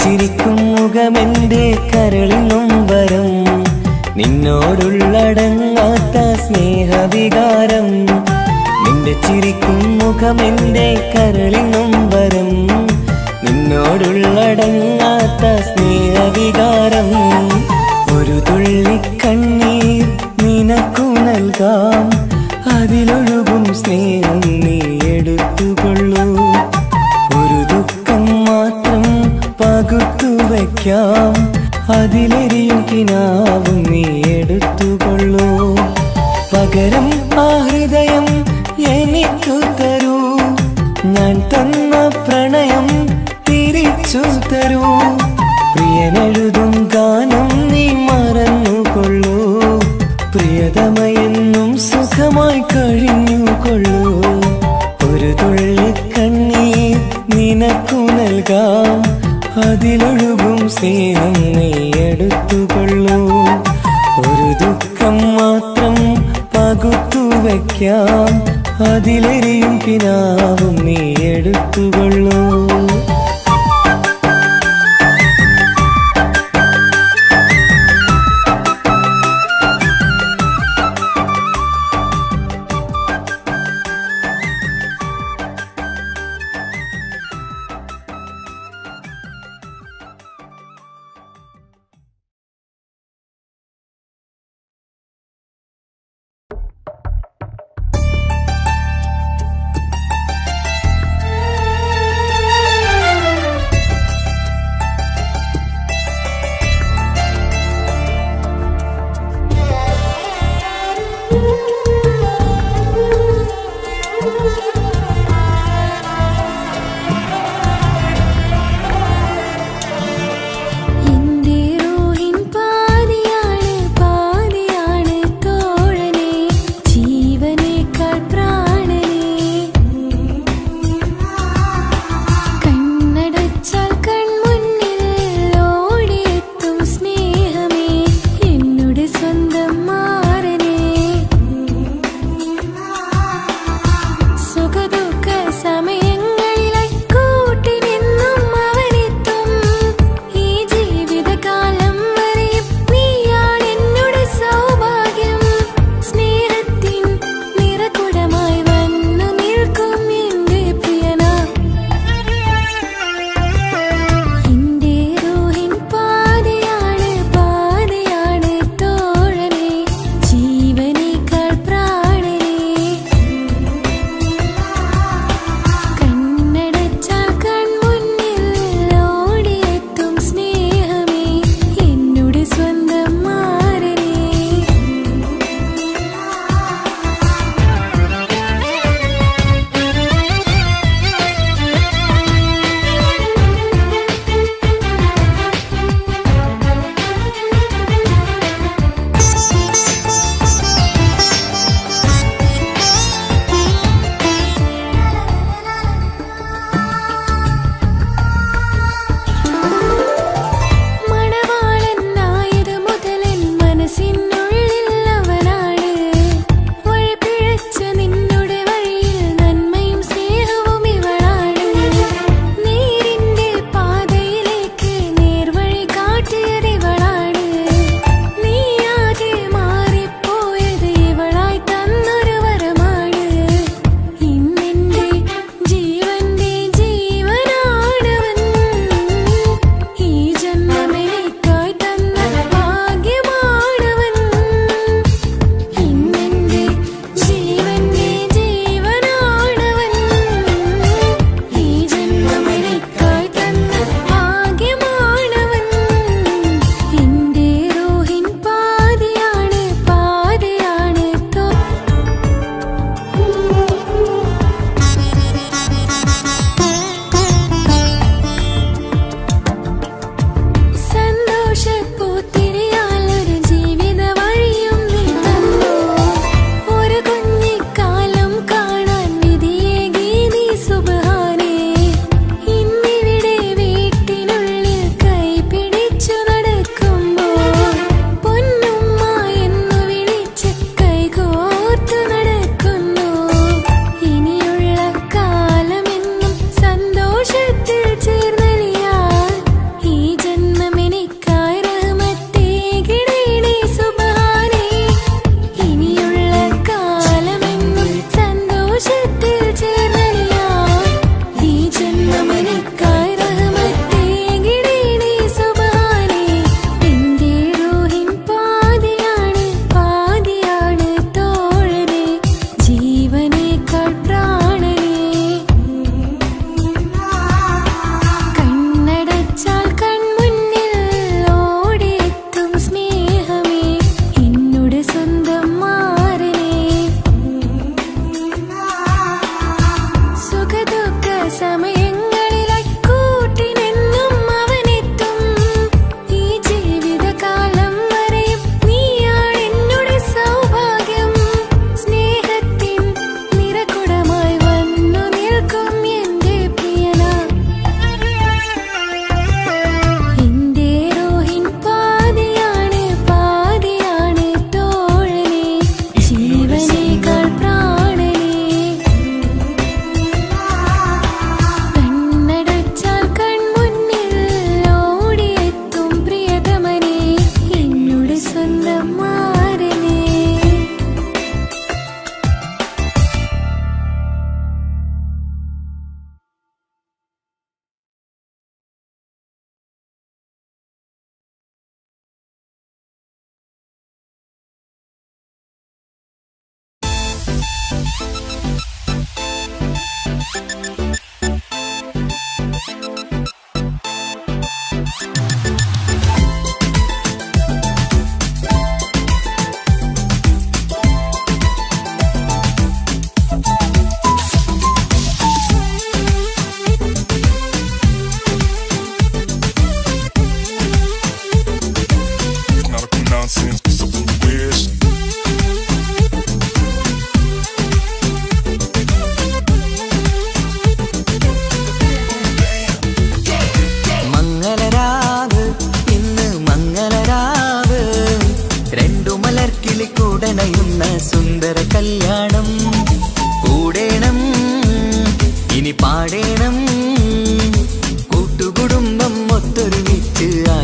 ചിരിക്കും മുഖമെന്റെ കരളിൽ നൊമ്പരം നിന്നോടുള്ളടങ്ങാത്ത സ്നേഹവികാരം നിന്റെ ചിരിക്കും മുഖമെന്റെ കരളിൽ നൊമ്പരം നിന്നോടുള്ളടങ്ങാത്ത സ്നേഹവികാരം ഒരു തുള്ളി കണ്ണീർ നിനക്കു നൽകാം അതിലൊഴുകും സ്നേഹം നീ എടുത്തുകൊള്ളൂ ഒരു ദുഃഖം മാത്രം പകുത്തു വയ്ക്കാം അതിലെരിയും കിനാവും നീ എടുത്തുകൊള്ളൂ പകരം ആ ഹൃദയം എനിക്കു തരൂ ഞാൻ തന്ന പ്രണയം തിരിച്ചു തരൂ പ്രിയനെഴുതും ഗാനം നീ മറന്നുകൊള്ളൂ പ്രിയതമയെന്നും സുഖമായി കഴിഞ്ഞുകൊള്ളൂ ഒരു തുള്ളി കണ്ണീർ നിനക്കു നൽകാം അതിലൊഴുകും സ്നേഹം നീ എടുത്തുകൊള്ളൂ ഒരു ദുഃഖം മാത്രം പകുത്തു വയ്ക്കാം അതിലെരിയും കിനാവും നീ എടുത്തുകൊള്ളൂ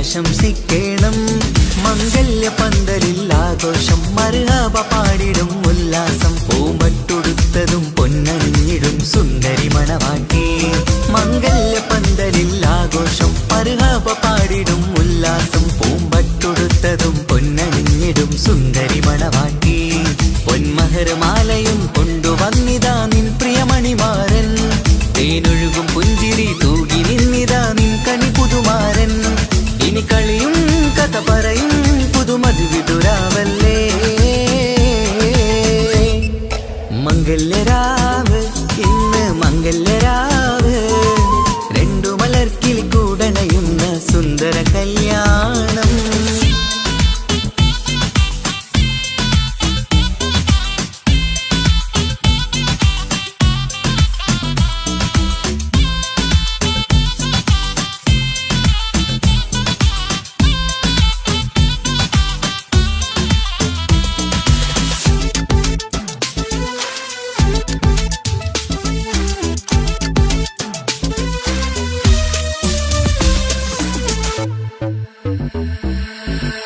ആശംസിക്കണം. മംഗല്യ പന്തലിൽ ആഘോഷം മർഹബ പാടിടും ഉല്ലാസം. പൂമ്പട്ടുടുത്തതും പൊന്നണിഞ്ഞിടും സുന്ദരി മണവാട്ടി. മംഗല്യ പന്തലിൽ ആഘോഷം മർഹബ പാടിടും ഉല്ലാസം. പൂമ്പട്ടുടുത്തതും പൊന്നണിഞ്ഞിടും സുന്ദരി മണവാട്ടി. പൊന്മഹർമാലയും കൊണ്ടുവന്നിതാ നിൻ പ്രിയമണിമാരൻ. തേനൊഴുകും പുഞ്ചിരി തൂകി നിന്നിതാ നിൻ കനി പുതുമാരൻ. ഇനി കളിയും കഥ പറയും പുതുമധുവിതുരാവല്ലേ. മംഗല്യരാവ് ഇന്ന് മംഗല്യരാവ്. രണ്ടു മലർക്കിൽ കൂടണയുന്ന സുന്ദര കല്യാണം.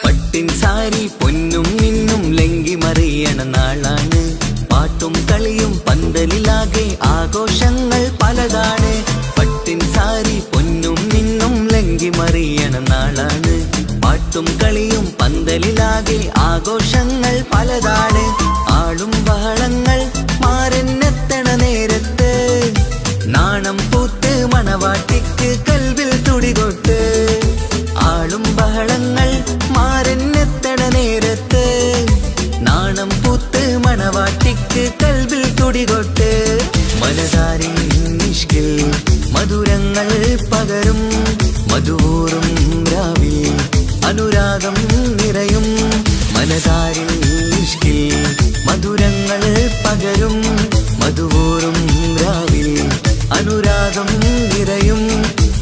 പട്ടിൻ സാരി പൊന്നും നിന്നും ലങ്കി മറിയണ നാളാണ്. പാട്ടും കളിയും പന്തലിലാകെ ആഘോഷങ്ങൾ പലതാണ്. പട്ടിൻ സാരി പൊന്നും നിന്നും ലങ്കി മറിയണ നാളാണ്. പാട്ടും കളിയും പന്തലിലാകെ ആഘോഷങ്ങൾ പലതാണ്. ആളും ബഹളങ്ങൾ മാരെന്നെത്തണ നേരത്ത്. നാണം പൂത്ത് മണവാട്ടിക്ക് കൽവിൽ തുടികൊട്ട്. ആളും ബഹളങ്ങൾ മാരെന്നെത്തണ നേരത്ത്. നാണം പൂത്ത് മണവാട്ടിക്ക് കൽവിൽ തുടികൊട്ട്. മനതാരിൻ നിഷ്കിൽ മധുരങ്ങൾ പകരും. മധുവൂറും രാവിൽ അനുരാഗം നിറയും. മനതാരിൻ നിഷ്കിൽ മധുരങ്ങൾ പകരും. മധുവൂറും രാവിൽ അനുരാഗം നിറയും.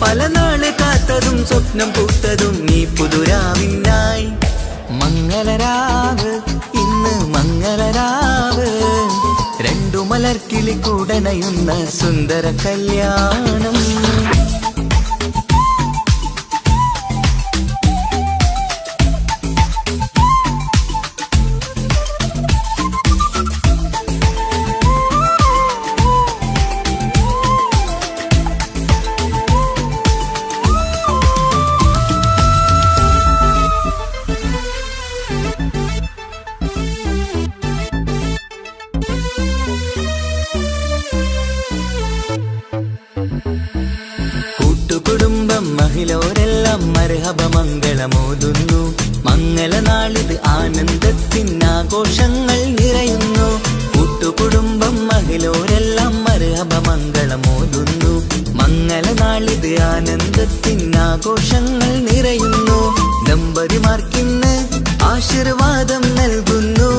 പല നാള് കാത്തതും സ്വപ്നം പൂത്തതും നീ പുതുരാവിനായി. മംഗളരാവ് ഇന്ന് മംഗളരാവ്. രണ്ടു മലർക്കിളി കൂടണയുന്ന സുന്ദര കല്യാണം. കൂട്ടുകുടുംബം മഹിളോരെല്ലാം മർഹബ മംഗളമോതുന്നു. മംഗളനാളിത് ആനന്ദത്തിനാഘോഷങ്ങൾ നിറയുന്നു. കൂട്ടുകുടുംബം മഹിളോരെല്ലാം മർഹബ മംഗളമോതുന്നു. മംഗളനാളിത് ആനന്ദത്തിനാഘോഷങ്ങൾ നിറയുന്നു. ദമ്പതിമാർക്കിന്ന് ആശീർവാദം നൽകുന്നു.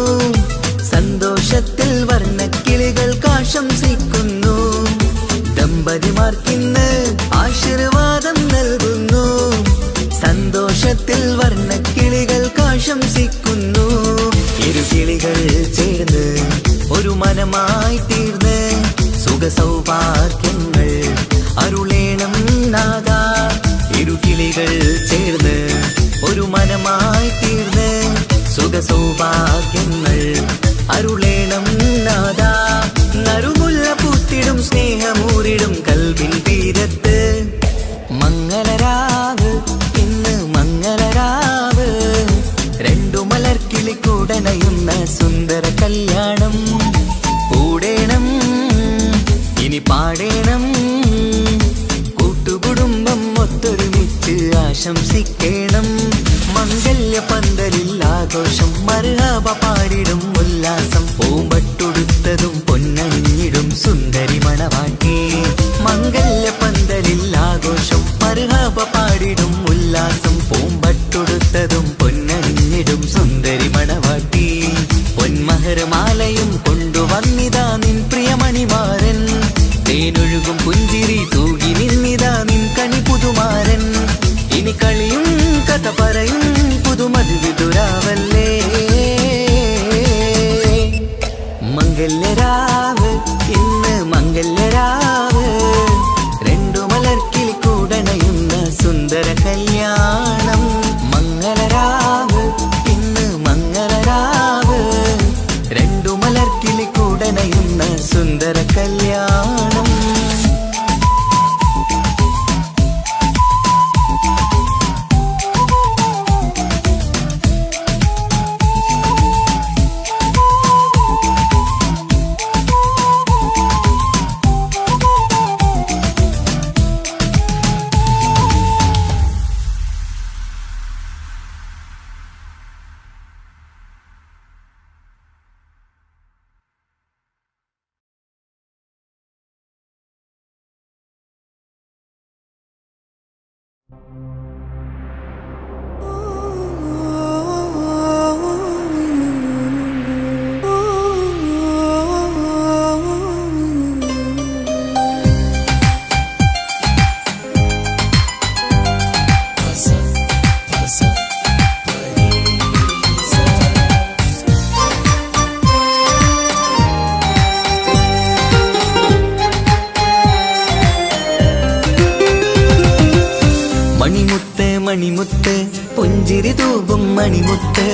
സന്തോഷത്തിൽ വർണ്ണക്കിളികൾക്ക് ആശംസിക്കുന്നു. ദമ്പതിമാർക്കിന്ന് ആശീർവാദം നൽകുന്നു. സന്തോഷത്തിൽ വർണ്ണക്കിളികൾക്ക് ആശംസിക്കുന്നു. ഇരുകിളികൾ ചേർന്ന് ഒരു മനമായി തീർന്ന് സുഖസൗഭാഗ്യങ്ങൾ അരുളേണം നാദാ. ഇരുകിളികൾ ചേർന്ന് ഒരു മനമായി തീർന്ന് സുഖസൗഭാഗ്യങ്ങൾ അരുളേണം നാദാ. നറുമുല്ല പൂത്തിടും സ്നേഹമൂരിടും കൽവിൻ തീരത്ത്. മംഗളരാവ് ഇന്ന് മംഗളരാവ്. രണ്ടു മലർക്കിളി കൂടണയുന്ന സുന്ദര കല്യാണം. കൂടേണം ഇനി പാടേണം. കൂട്ടുകുടുംബം ഒത്തൊരുമിച്ച് ആശംസിക്കണം. മംഗല്യ പന്തലിൽ ആഘോഷം മർഹബ പാടിടും ഉല്ലാസം. പൂമ്പട്ടുടുത്തതും പൊന്നണിഞ്ഞിടും സുന്ദരി മണവാട്ടി. മംഗല്യ പന്തലിൽ ആഘോഷം മർഹബ പാടിടും ഉല്ലാസം. പൂമ്പട്ടുടുത്തതും പൊന്നണിഞ്ഞിടും സുന്ദരി മണവാട്ടി. പൊന്മഹർമാലയും കൊണ്ടുവന്നിതാ നിൻ പ്രിയമണിമാരൻ. തേനൊഴുകും പുഞ്ചിരി തൂകി നിന്നിതാ നിൻ കനി പുതുമാരൻ. ഇനി കളിയും കഥ പറയും പുതുമധുവിതുരാവല്ലേ. മംഗല്യരാവ് ഇന്ന് മംഗല്യരാവ്. രണ്ടു മലർക്കിൽ കൂടണയുന്ന സുന്ദര കല്യാണം. മണിമുത്ത് മണിമുത്ത് പുഞ്ചിരി തൂകും മണിമുത്ത്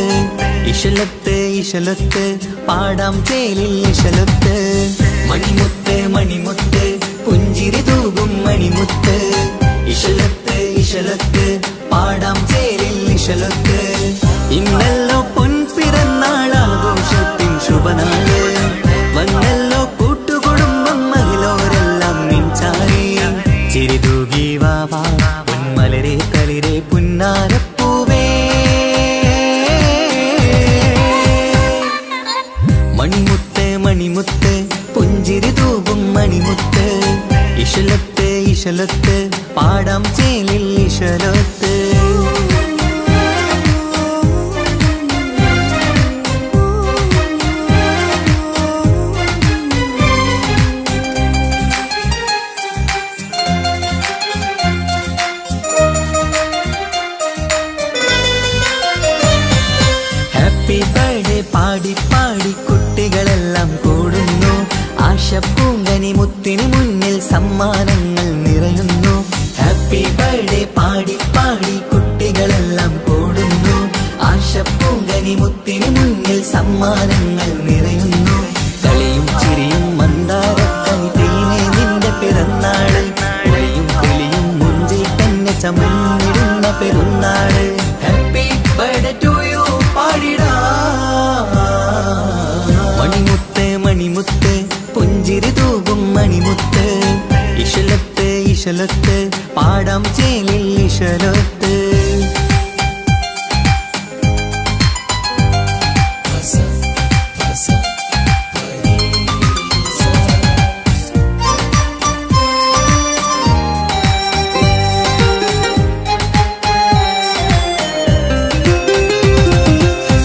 ഇശലത്ത് ഇശലത്ത് പാടാം ചേലിൽ ഇശലത്ത് മണിമുത്ത് മണിമുത്ത് പുഞ്ചിരി തൂകും മണിമുത്ത് ഇശലത്ത് ഇശലത്ത് പാടാം ചേലിൽ ഇശലത്ത് ഇന്നല്ലോ പൊൻപിറന്നാളാഘോഷത്തിൻ ശുഭനാള് വന്നല്ലോ കൂട്ടുകുടുംബം മഹിളോരെല്ലാം നിൻചാരി ചിരിതൂകി വാവാ പൊന്മലരെ കളിരെ പുന്നാരപ്പൂവേ മണിമുത്ത് മണിമുത്ത് പുഞ്ചിരി തൂകും മണിമുത്ത് ഇശലത്ത് ഇശലത്ത് പാടാം ചേലിൽ ഇശലത്ത് ഹാപ്പി ബർത്ത്ഡേ പാടി പാടി കുട്ടികളെല്ലാം കൂടുന്നു ആശപ്പൂങ്കനി മുത്തിന് മുന്നിൽ സമ്മാനങ്ങൾ നിറയുന്നു ഹാപ്പി ബർത്ത്ഡേ പാടി പാടി കുട്ടികളെല്ലാം കൂടുന്നു ആശപ്പൂങ്കനി മുത്തിന് മുന്നിൽ സമ്മാനങ്ങൾ നിറയുന്നു കളിയും ചിരിയും മന്ദാരക്കനി തേനെ നിന്റെ പിറന്നാള് കളിയും തെളിയും മുഞ്ചിൽ തന്നെ ചമന്നിടുന്ന പെരുന്നാള് ഹാപ്പി ബർത്ത്ഡേ ടു യു പാടിടാ മണിമുത്ത് മണിമുത്ത് പുഞ്ചിരി തൂകും മണിമുത്ത് ഇശലത്ത് ഇശലത്ത് പാടാം ചേലിൽ ഇശലത്ത്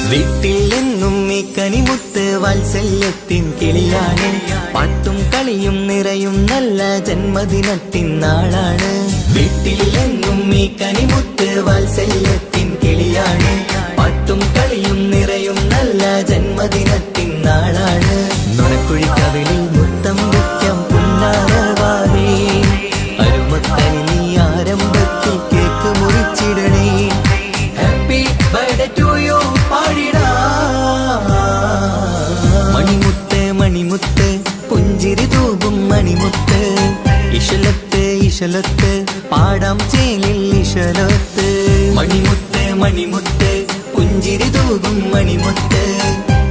വീട്ടിൽ നിന്നും ഈ കനിമുത്ത് വാത്സല്യത്തിൻ കിളിയാണ് പാട്ടും കളിയും നിറയും നല്ല ജന്മദിനത്തിൻ നാളാണ് വീട്ടിൽ നിന്നും ഈ കനിമുത്ത് വാത്സല്യത്തിൻ കിളിയാണ് പാട്ടും കളിയും നിറയും നല്ല ജന്മദിനത്തിൻ നാളാണ് നുണക്കുഴി കവിളിൽ മുത്തം വയ്ക്കാം പുന്നാരവാവേ അരുമക്കനി നീ ആരംഭത്തിൽ കേക്ക് മുറിച്ചിടണേ ഹാപ്പി ബർത്ത്ഡേ ടു യു പാടിടാ മണിമുത്ത് മണിമുത്ത് പുഞ്ചിരി തൂകും മണിമുത്ത് ഇശലത്ത് ഇശലത്ത് പാടാം ചേലിൽ ഇശലത്ത് മണിമുത്ത് മണിമുത്ത് പുഞ്ചിരി തൂകും മണിമുത്ത്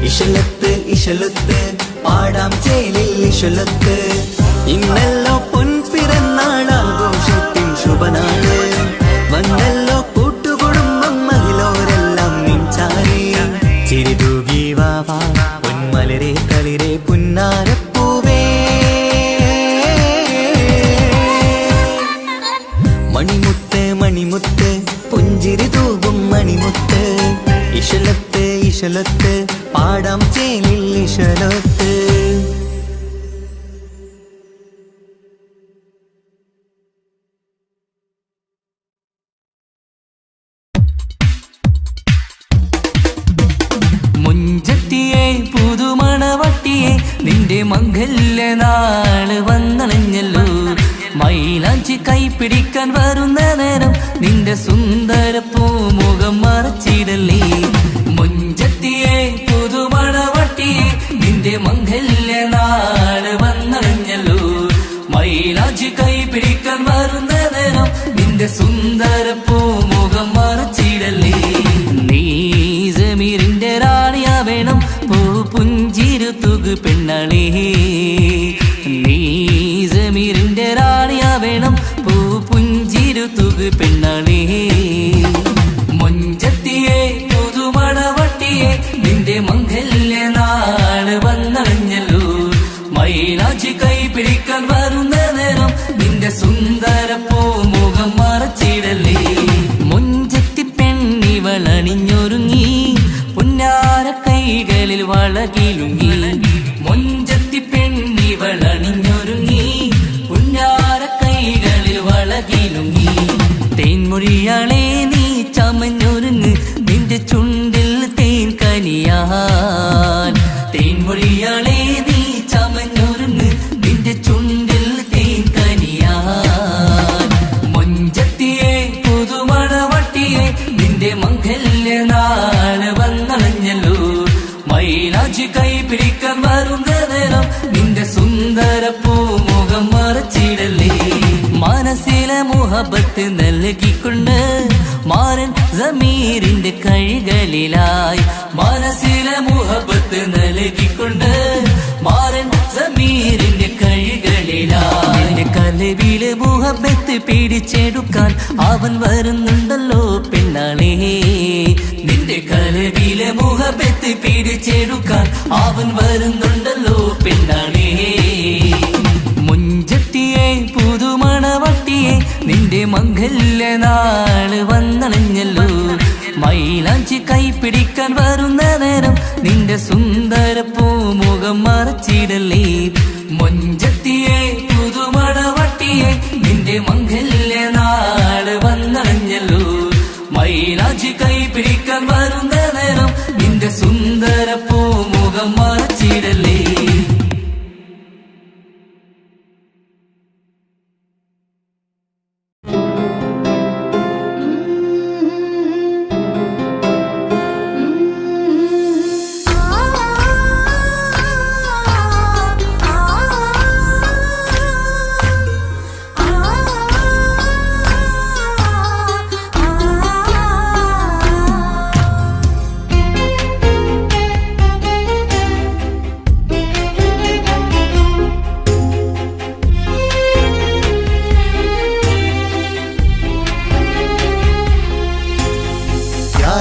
ഇശലത്ത് ഇശലത്ത് പാടാം ചേലിൽ ഇശലത്ത് ഇന്നല്ലോ പൊൻപിറന്നാളാഘോഷത്തിൻ ശുഭനാള് വന്നല്ലോ കൂട്ടുകുടുംബം മഹിളോരെല്ലാം നിൻചാരി ചിരിതൂകി വാവാ പൊന്മലരെ കളിരെ പുന്നാരപ്പൂവേ മണിമുത്ത് മണിമുത്ത് പുഞ്ചിരി തൂകും മണിമുത്ത് ഇശലത്ത് ഇശലത്ത് പാടാം ചേലിൽ ഇശലത്ത്
മുഞ്ചത്തിയെ പുതുമണവട്ടിയെ നിന്റെ മംഗല്യ നാള് വന്നണഞ്ഞല്ലോ മൈലാഞ്ചി കൈപ്പിടിക്കാൻ വരുന്ന നേരം നിന്റെ സുന്ദര പൂമുഖം മറച്ചിടല്ലേ മുഞ്ചത്തിയെ പുതുമണവട്ടിയെ നിന്റെ മംഗല്യ നാള് വന്നണഞ്ഞല്ലോ മൈലാഞ്ചി കൈപ്പിടിക്കാൻ വരുന്ന നേരം നിന്റെ സുന്ദര പൂമുഖം മറച്ചിടല്ലേ നീ ജമീറിന്റെ റാണിയാ വേണം പൂ പുഞ്ചിരു തുകു പെണ്ണളേ നീ ജമീറിന്റെ റാണിയാ വേണം പൂ പുഞ്ചിരു തുകു പെണ്ണളേ മുഞ്ചത്തിയെ പുതുമണവട്ടിയെ നിന്റെ മംഗല്യ നാള് വന്നണഞ്ഞല്ലോ മൈലാഞ്ചി കൈ പിടിക്കാൻ വരുന്ന നേരം നിന്റെ സുന്ദര പൂമുഖം മറച്ചിടല്ലേ മുഞ്ചത്തി പെണ്ണിവളണിഞ്ഞൊരുങ്ങി പുന്നാര കൈകളിൽ വളകിലുങ്ങി മുഞ്ചത്തി പെണ്ണിവളണിഞ്ഞൊരുങ്ങി പുന്നാര കൈകളിൽ വളകിലുങ്ങി തേൻമൊഴിയാളെ നീ ചമഞ്ഞൊരുങ്ങ് നിന്റെ ചുണ്ടിൽ തേൻ കനിയാൻ തേൻമൊഴിയാളെ നീ ചമഞ്ഞൊരുങ്ങ് നിന്റെ ചുണ്ടിൽ തേൻ കനിയാൻ മുഞ്ചത്തിയെ പുതു
മുഹബത്ത് നൽകിക്കൊണ്ട് മാരൻ സമീറിന്റെ കൈകളിലായി മനസ്സിലെ മുഹബത്ത് നൽകിക്കൊണ്ട് മാരൻ സമീറിന്റെ കൈകളിലായി നിന്റെ കലവിലെ മുഹബത്ത് പിടിച്ചെടുക്കാൻ അവൻ വരുന്നുണ്ടല്ലോ പെണ്ണാളേ നിന്റെ കലവിലെ മുഹബത്ത് പിടിച്ചെടുക്കാൻ അവൻ വരുന്നുണ്ടല്ലോ പെണ്ണാളേ മുഞ്ചത്തിയെ പുതുമണവട്ടിയെ നിന്റെ മംഗല്യ നാള് വന്നണഞ്ഞല്ലോ മൈലാഞ്ചി കൈ പിടിക്കാൻ വരുന്ന നേരം നിന്റെ സുന്ദര പൂമുഖം മറച്ചിടല്ലേ മുഞ്ചത്തിയെ പുതുമണവട്ടിയെ നിന്റെ മംഗല്യ നാള് വന്നണഞ്ഞല്ലോ മൈലാഞ്ചി കൈ പിടിക്കാൻ വരുന്ന നേരം നിന്റെ സുന്ദര പൂമുഖം മറച്ചിടല്ലേ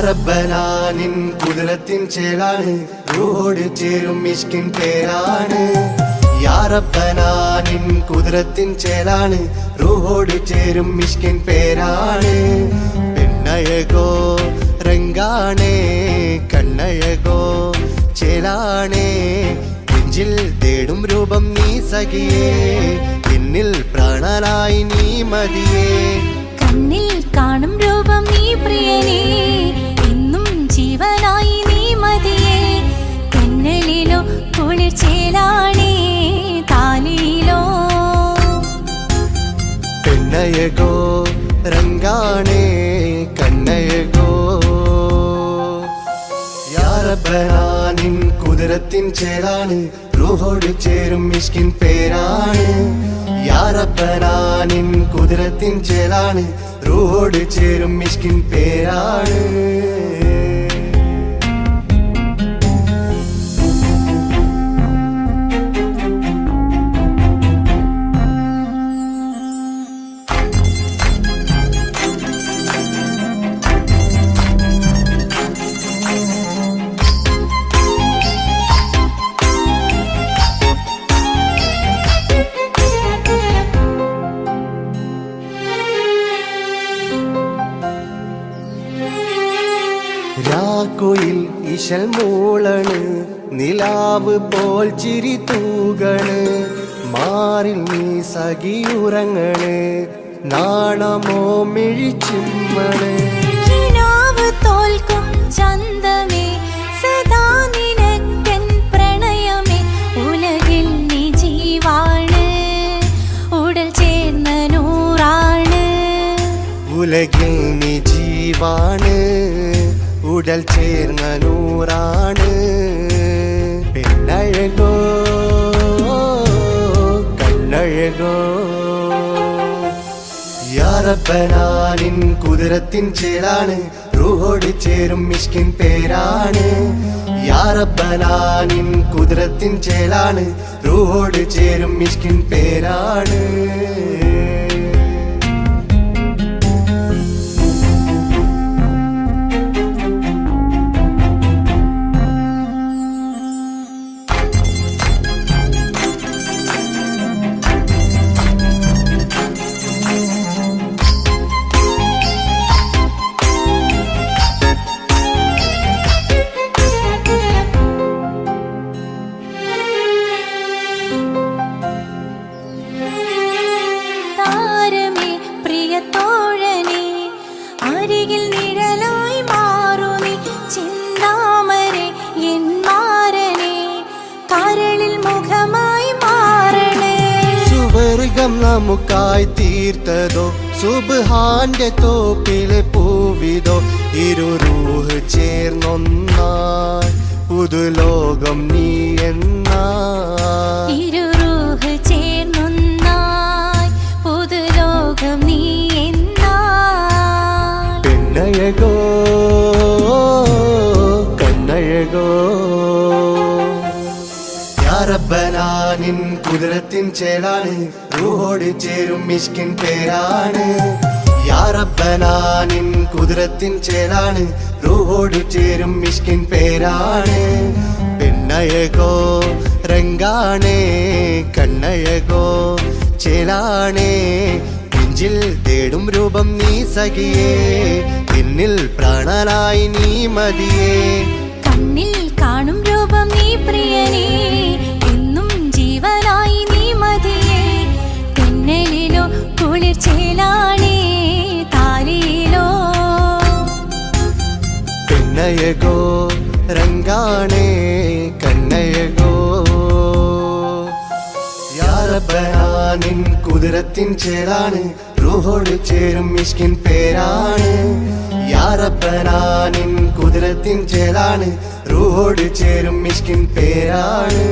റബ്ബനാനിൻ കുതിരത്തിൻ ചേലാണ് റൂഹോട് ചേരും മിഷ്കിൻ പേരാണ് യാ റബ്ബനാനിൻ കുതിരത്തിൻ ചേലാണ് റൂഹോട് ചേരും മിഷ്കിൻ പേരാണ് പെണ്ണഴകോ രംഗാണേ കണ്ണഴകോ ചേലാണേ നെഞ്ചിൽ തേടും രൂപം നീ സഖിയേ എന്നിൽ പ്രാണനായി നീ മതിയേ
കണ്ണിൽ കാണും രൂപം നീ പ്രിയനേ എന്നും ജീവനായി നീ മതിയേ കണ്ണലിലോ കുളിർച്ചേലാണേ താലിയിലോ
പെണ്ണഴകോ രംഗാണേ കണ്ണഴകോ യാ റബ്ബനാനിൻ കുതിരത്തിൻ ചേലാണ് റൂഹോട് ചേരും മിഷ്കിൻ പേരാണ് യാ റബ്ബനാനിൻ കുതിരത്തിൻ ചേലാണ് റൂഹോട് ചേരും മിഷ്കിൻ പേരാണ് രാക്കുയിൽ ഇശൽ മൂളണ് നിലാവ് പോൽ ചിരി തൂകണ് മാറിൽ നീ സഖിയുറങ്ങണ് നാണമോ മിഴിച്ചിമ്മണ്
കിനാവ് തോൽക്കും ചന്തമേ സദാ നിനക്കൻ പ്രണയമേ ഉലകിൽ നീ ജീവാണ് ഉടൽ ചേർന്ന നൂറാണ്
ഉലകിൽ നീ ജീവാണ് ഉടൽ ചേർന്ന നൂറാണ് പെണ്ണഴകോ കണ്ണഴകോ യാ റബ്ബനാനിൻ കുതിരത്തിൻ ചേലാണ് റൂഹോട് ചേരും മിഷ്കിൻ പേരാണ് യാ റബ്ബനാനിൻ കുതിരത്തിൻ ചേലാണ് റൂഹോട് ചേരും മിഷ്കിൻ പേരാണ് നമുക്കായി തീർത്തതോ സുബ്ഹാന്റെ തോപ്പിലെ പൂവിതോ ഇരു റൂഹ് ചേർന്നൊന്നായി പുതുലോകം നീ എന്നായി
ഇരു റൂഹ് ചേർന്നൊന്നായി പുതുലോകം നീ
കണ്ണഴകോ കണ്ണഴകോ യാ റബ്ബനാ നിൻ കുതിരത്തിൻ ചേലാണ് റൂഹോട് ചേരും മിഷ്കിൻ പേരാണ് യാ റബ്ബനാ നിൻ കുതിരത്തിൻ ചേലാണ് റൂഹോട് ചേരും മിഷ്കിൻ പേരാണ് പെണ്ണഴകോ രംഗാണേ കണ്ണഴകോ ചേലാണേ നെഞ്ചിൽ തേടും രൂപം നീ സഖിയേ എന്നിൽ പ്രാണനായി നീ മതിയേ
കണ്ണിൽ കാണും രൂപം നീ പ്രിയനേ എന്നും ജീവനായി നീ മതിയേ തെന്നലിലോ കുളിർ ചേലാണേ താലിയിലോ
പെണ്ണഴകോ രംഗാണേ കണ്ണഴകോ യാ റബ്ബനാ നിൻ കുതിരത്തിൻ ചേലാണ് റൂഹോട് ചേരും മിഷ്കിൻ പേരാണ് യാ റബ്ബനാ നിൻ കുതിരത്തിൻ ചേലാണ് റൂഹോട് ചേരും മിഷ്കിൻ പേരാണ്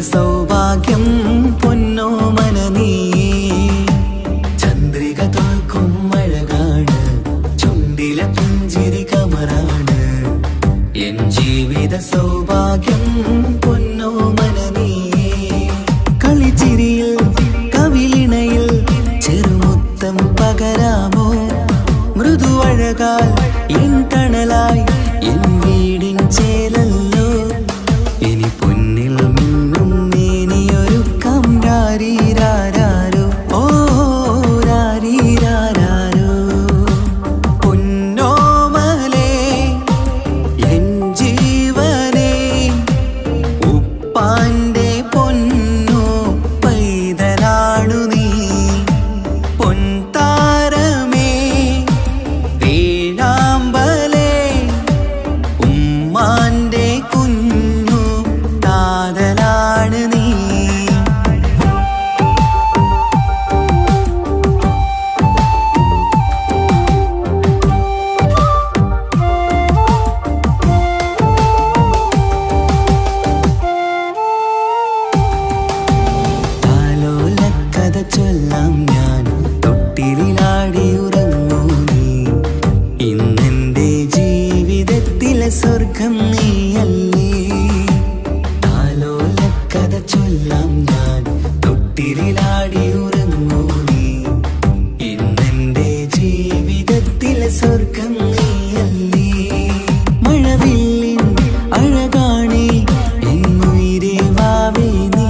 സൗഭാഗ്യം പൊന്നോമന നീ ചന്ദ്രിക തോൽക്കും മഴകാണ് ചുണ്ടിലെ പുഞ്ചിരി കമറാണ് എൻ ജീവിത സൗഭാഗ്യം പൊന്നോമന നീ കളിച്ചിരിയിൽ കവിളിണയിൽ ചെറുമുത്തം പകരാമോ മൃദുവഴകാൽ എൻ തണലായി എൻ വീടിൻ ചേലല്ലോ ഇനി പൊന്നിൽ മിന്നും നീനിയൊരുക്കം രാരീരാരോ ഓ രാരീരാരോ സ്വർഗം നീയല്ലേ മഴവില്ലിൻ അഴകാണേ എന്നുയിരേ വാവേ നീ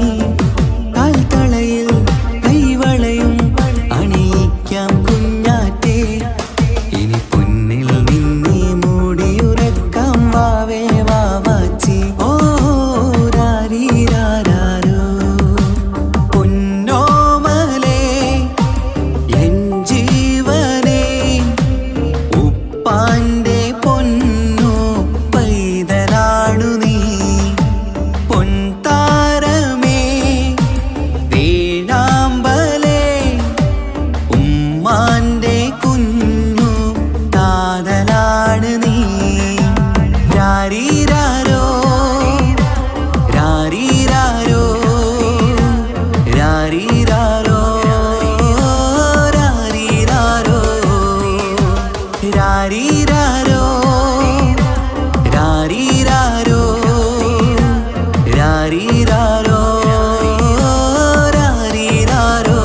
കാൽത്തളയിൽ കൈവളയും അണിയിക്കാം കുഞ്ഞാറ്റേ ഇനി പൊന്നിൽ നിന്നെ മൂടിയുറക്കാം വാവേ വാവാച്ചി ഓ രാരീരാരോ പൊന്നോമലേ എൻ ജീവനേ ഉപ്പാന്റെ പൊന്നു പൈതലാണു നീ പൊൻതാരമേ വേഴാമ്പലേ ഉമ്മാന്റെ കുഞ്ഞു കാതലാണ് നീ രാരീരാരോ രാരീരാരോ രാരീരാരോ രാരീരാരോ രാരീരാരോ രാരീരാരോ രാരീരാരോ രാരീരാരോ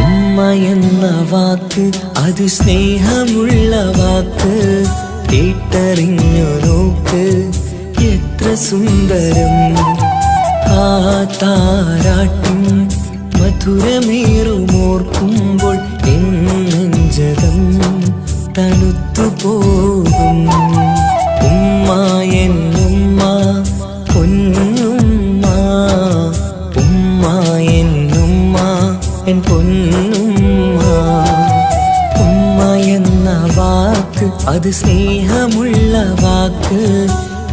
ഉമ്മ എന്ന വാക്ക് അത് സ്നേഹമുള്ള വാക്ക് കേട്ടറിഞ്ഞു നോക്ക് എത്ര സുന്ദരം ആ താരാട്ടും മധുരമേറുമോർക്കുമ്പോൾ നെഞ്ചകം തണുത്തു പോകും ഉമ്മ എന്നുമ്മ പൊന്നുമ്മ ഉമ്മ എന്നുമ്മ എൻ പൊന്നുമ്മ ഉമ്മ എന്ന വാക്ക് അത് സ്നേഹമുള്ള വാക്ക്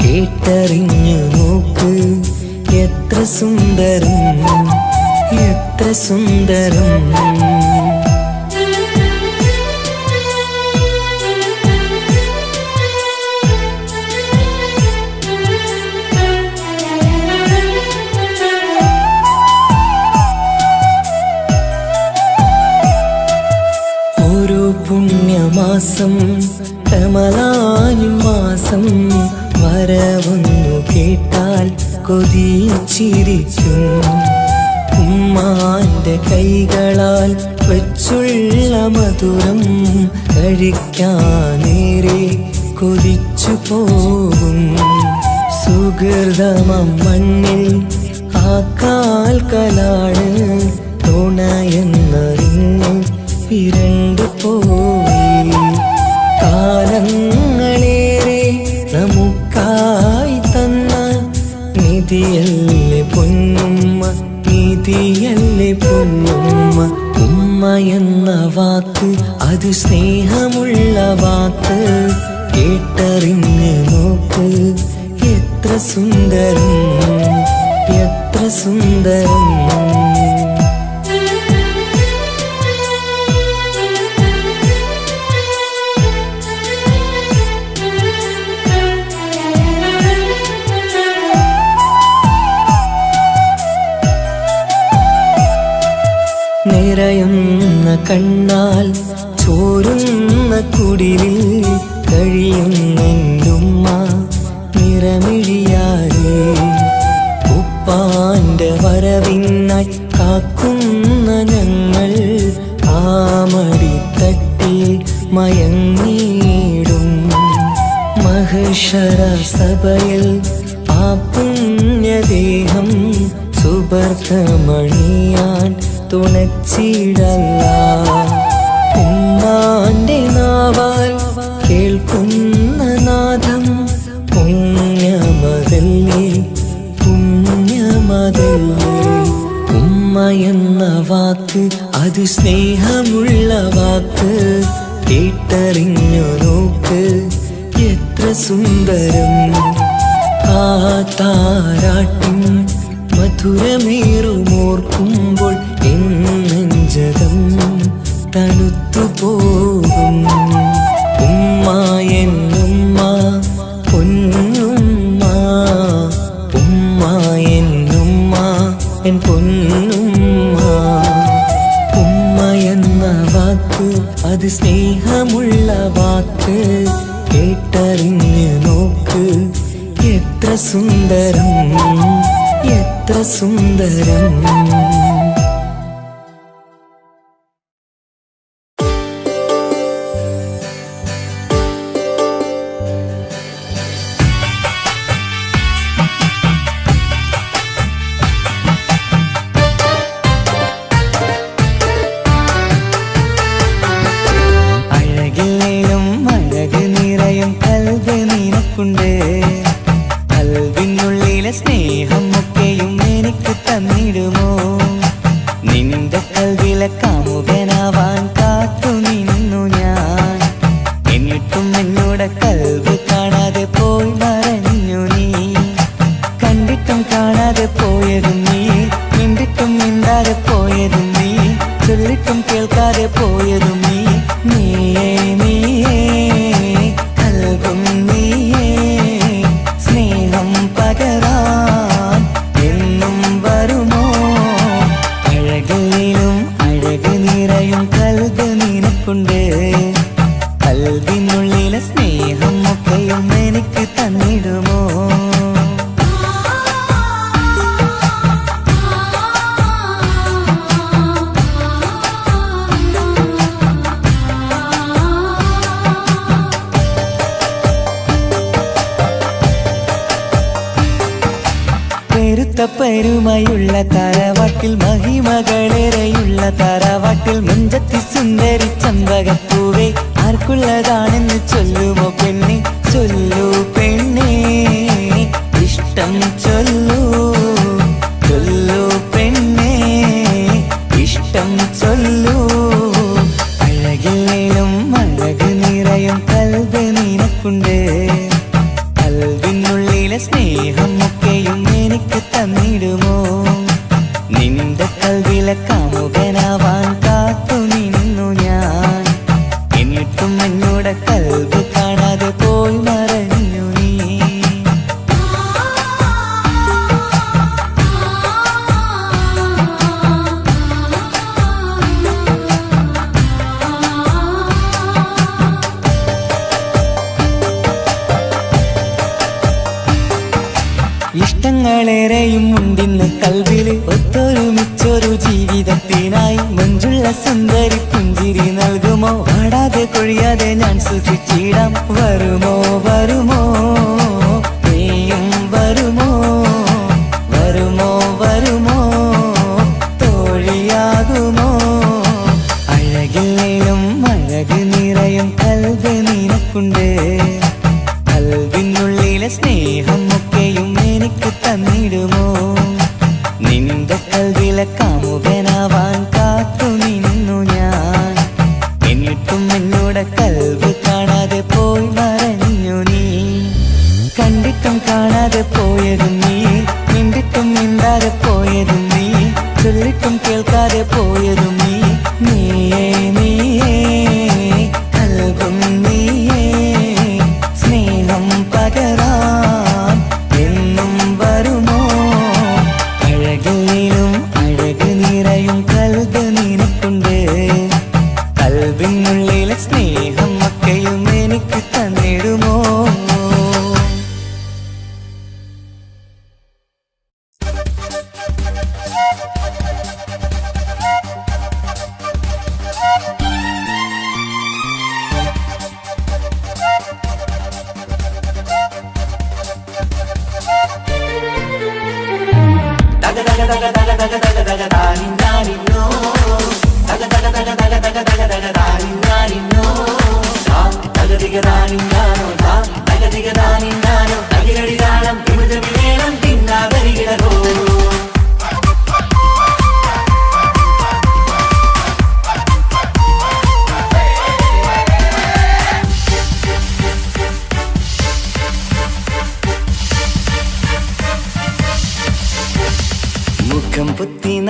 കേട്ടറിഞ്ഞു നോക്ക് എത്ര സുന്ദരം എത്ര സുന്ദരം ഓരോ പുണ്യമാസം കമലാനിൻ മാസം വരവൊന്നു കേട്ടാൽ കൊതിച്ചിരിക്കും ഉമ്മാന്റെ കൈകളാൽ വെച്ചുള്ള മധുരം കഴിക്കാനേറെ കൊതിച്ചു പോകും സുഹൃതമം മണ്ണിൽ ആ കാൽക്കലാണ് തുണയെന്നറിഞ്ഞ് പിരണ്ടു പോയി കാലങ്ങളേറെ നമുക്കായി തന്ന നിധിയല്ലേ പൊന്നുമ്മ നിധിയല്ലേ പൊന്നുമ്മ ഉമ്മ എന്ന വാക്ക് അത് സ്നേഹമുള്ള വാക്ക് കേട്ടറിഞ്ഞ് നോക്ക് എത്ര സുന്ദരം എത്ര സുന്ദരം നിറയുന്ന കണ്ണാൽ ചോരുന്ന കുടിലിൽ കഴിയുന്നുമ്മ നിറമിഴിയാതെ ഉപ്പാന്റെ വരവിനായി കാക്കുന്ന ഞങ്ങൾ ആ മടിത്തട്ടിൽ മയങ്ങിയിടും മഹേശ്വര സഭയിൽ ആ പുണ്യദേഹം സുബർദ്ധമണിയാൻ തുണച്ചിടല്ല ഉമ്മാന്റെ നാവാൽ കേൾക്കുന്ന നാദം പുണ്യമതല്ലേ പുണ്യമതല്ലേ ഉമ്മ എന്ന വാക്ക് അത് സ്നേഹമുള്ള വാക്ക് കേട്ടറിഞ്ഞു നോക്ക് സുന്ദരം ആ താരാട്ടിൻ മധുരമേറുമോർക്കുമ്പോൾ എൻ നെഞ്ചകം തണുത്തുപോകും. ഉമ്മ എന്നുമ്മ പൊന്നുമ്മ, ഉമ്മ എന്നുമ്മ എൻ പൊന്നുമ്മ. ഉമ്മ എന്ന വാക്ക് അത് സ്നേഹമുള്ള വാക്ക്, കേട്ടറിഞ്ഞ് നോക്ക് എത്ര സുന്ദരം, എത്ര സുന്ദരം. അഴകിലേലും അഴക് നിറയും കൽബ് നിനക്കുണ്ട്. കൽബിനുള്ളിലെ സ്നേഹം ഒക്കെയും എനിക്ക് തന്നിടുമോ? നിന്റെ കൽബിലെ കാമുകനാവാൻ കാത്തു നിന്നു ഞാൻ. എന്നിട്ടും എന്നോട് കൽബ് കാണാതെ പോയി മറഞ്ഞു നീ. കണ്ടിട്ടും കാണാതെ പോയതും നീ, മിണ്ടിട്ടും മിണ്ടാതെ പോയതും നീ, ചൊല്ലിട്ടും കേൾക്കാതെ പോയതും നീ. നീയേ നീയേ കൽബും നീയേ, സ്നേഹം പകരാൻ എന്നും വരുമോ? അഴകിലും അഴക് നിറയും കൽബ് നിനക്കുണ്ട്. കൽബിനുള്ളിലെ സ്നേഹം ഒക്കെയും എനിക്ക് തന്നിടുമോ? പെരുത്ത പെരുമയുള്ള തറവാട്ടിൽ, മഹിമകളേറെയുള്ള തറവാട്ടിൽ, മുഞ്ചത്തി സുന്ദരി ചമ്പകപ്പൂവേ ആർക്കുള്ളതാണെന്ന് ചൊല്ലുമോ പെണ്ണെ? ചൊല്ലൂ പെണ്ണേ, ഇഷ്ടം ചൊല്ലൂ, ചൊല്ലൂ പെണ്ണേ, ഇഷ്ടം ചൊല്ലൂ. അഴകിലേലും അഴക് നിറയും കൽബ് നിനക്കുണ്ട്. കൽബിനുള്ളിലെ സ്നേഹം ഒക്കെയും എനിക്ക് തന്നിടുമോ? നിന്റെ കൽബിലെ കാമുകനാവാൻ കാത്തു നിന്നു ഞാൻ. എന്നിട്ടും എന്നോട് കൽബ് കാണാതെ പോയി മറഞ്ഞു നീ. ഇഷ്ടങ്ങളേറെയും ഉണ്ടിന്ന് കൽബില്, ഒത്തൊരുമിച്ചൊരു ജീവിതത്തിനായി. മഞ്ചുള്ള സുന്ദരി പുഞ്ചിരി നൽകുമോ? പാടാതെ കൊഴിയാതെ ഞാൻ സൂക്ഷിച്ചിടാം. വരുമോ വരുമോ നീയും വരുമോ? വരുമോ വരുമോ തോഴിയാകുമോ? അഴകിലേലും അഴക് നിറയും കൽബ് നിനക്കുണ്ട്. കൽബിനുള്ളിലെ സ്നേഹം ഒക്കെയും എനിക്ക് തന്നിടുമോ? നിന്റെ കൽബിലെ കാമുകനാവാൻ കാത്തു നിന്നു ഞാൻ. എന്നിട്ടും എന്നോട് കൽബ് കാണാതെ പോയി മറഞ്ഞു നീ. കണ്ടിട്ടും കാണാതെ പോയതും നീ, മിണ്ടിട്ടും മിണ്ടാതെ പോയതും നീ, ചൊല്ലിട്ടും കേൾക്കാതെ പോയതും നീ. നീയേ നീയേ കൽബും നീയേ, സ്നേഹം പകരാൻ എന്നും വരുമോ? അഴകിലും അഴക് നിറയും കൽബ് നിനക്കുണ്ട്. കൽബിനുള്ളിലെ സ്നേഹം ഒക്കെയും എനിക്ക് തന്നിടുമോ?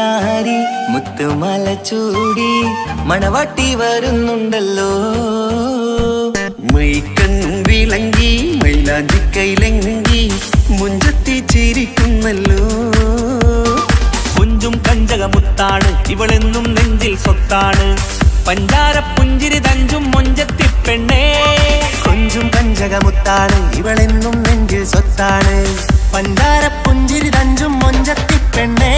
നാരി മുത്തുമല ചൂടി മണവാട്ടി വരുന്നുണ്ടല്ലോ.
മൈക്കണ്ണും വിളങ്ങി മൈലാഞ്ചി കൈലങ്കി മുഞ്ചത്തി ചിരിക്കുന്നല്ലോ.
കുഞ്ചും കഞ്ചകമുത്താണ് ഇവളെന്നും നെഞ്ചിൽ സ്വത്താണ്. പഞ്ചാര പുഞ്ചിരി തഞ്ചും മൊഞ്ചത്തി പെണ്ണേ.
കൊഞ്ചും കഞ്ചകമുത്താണ് ഇവളെന്നും നെഞ്ചിൽ സ്വത്താണ്. പഞ്ചാര പുഞ്ചിരി തഞ്ചും മൊഞ്ചത്തി പെണ്ണേ.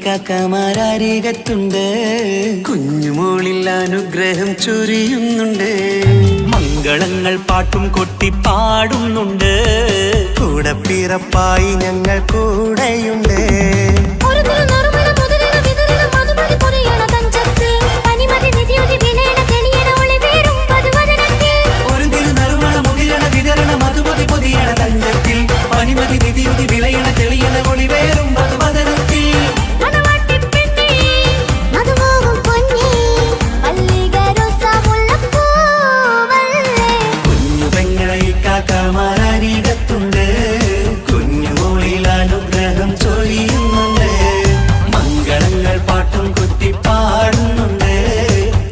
കാക്കമാരരികത്തുണ്ട്.
കുഞ്ഞുമോളിൽ അനുഗ്രഹം ചൊരിയുന്നുണ്ട്.
മംഗളങ്ങൾ പാട്ടും കൊട്ടി പാടുന്നുണ്ട്.
കൂടെ പിറപ്പായി ഞങ്ങൾ കൂടെയുണ്ട്.
പനിമതി നിധിയുതി വിളയണ തെളിയണ ഒളിവേറും മധുവദനത്തിൽ. കുഞ്ഞു പെങ്ങളെ കാക്കമാരരികത്തുണ്ട്. കുഞ്ഞുമോളിൽ അനുഗ്രഹം ചൊരിയുന്നുണ്ട്. മംഗളങ്ങൾ പാട്ടും കുത്തി പാടുന്നുണ്ട്.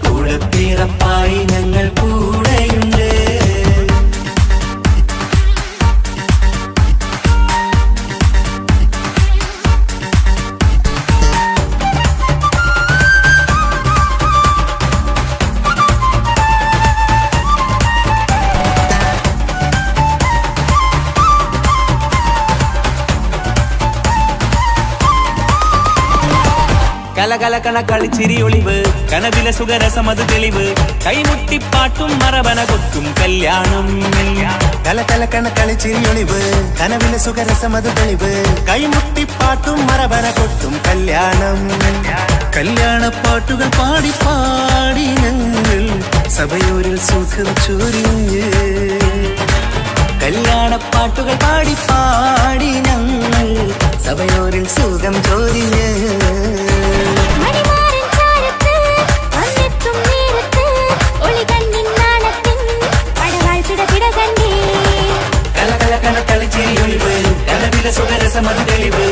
കൂടെ പിറപ്പായി ഞങ്ങൾ കൂടെയുണ്ട്. കലകലകണ കളിച്ചിരി ഒളിവ് കനവിലെ സുഖരസമത് തെളിവ് കൈമുട്ടിപ്പാട്ടും മറവന കൊത്തും കല്യാണം
കലകലക്കണ കളിച്ചിരിയൊളിവ് കനവിലെ സുഖരസമത് തെളിവ് കൈമുട്ടിപ്പാട്ടും മറവന കൊട്ടും കല്യാണം കല്യാണപ്പാട്ടുകൾ പാടി പാടി ഞങ്ങൾ സഭയോരിൽ സുഖം ചൊരിഞ്ഞ് കല്യാണപ്പാട്ടുകൾ പാടി പാടി ഞങ്ങൾ സഭയോരിൽ സുഖം ചൊരിഞ്ഞ്
മണിമാരൻ ചാരത്ത് വന്നെത്തും നേരത്ത് ഒളികണ്ണിൻ നാണത്തിൻ പടവാൾ പിടപിട കണ്ടേ
കലകലകണ കളിച്ചിരി ഒളിവ് കനവിലെ സുഖരസമത് തെളിവ്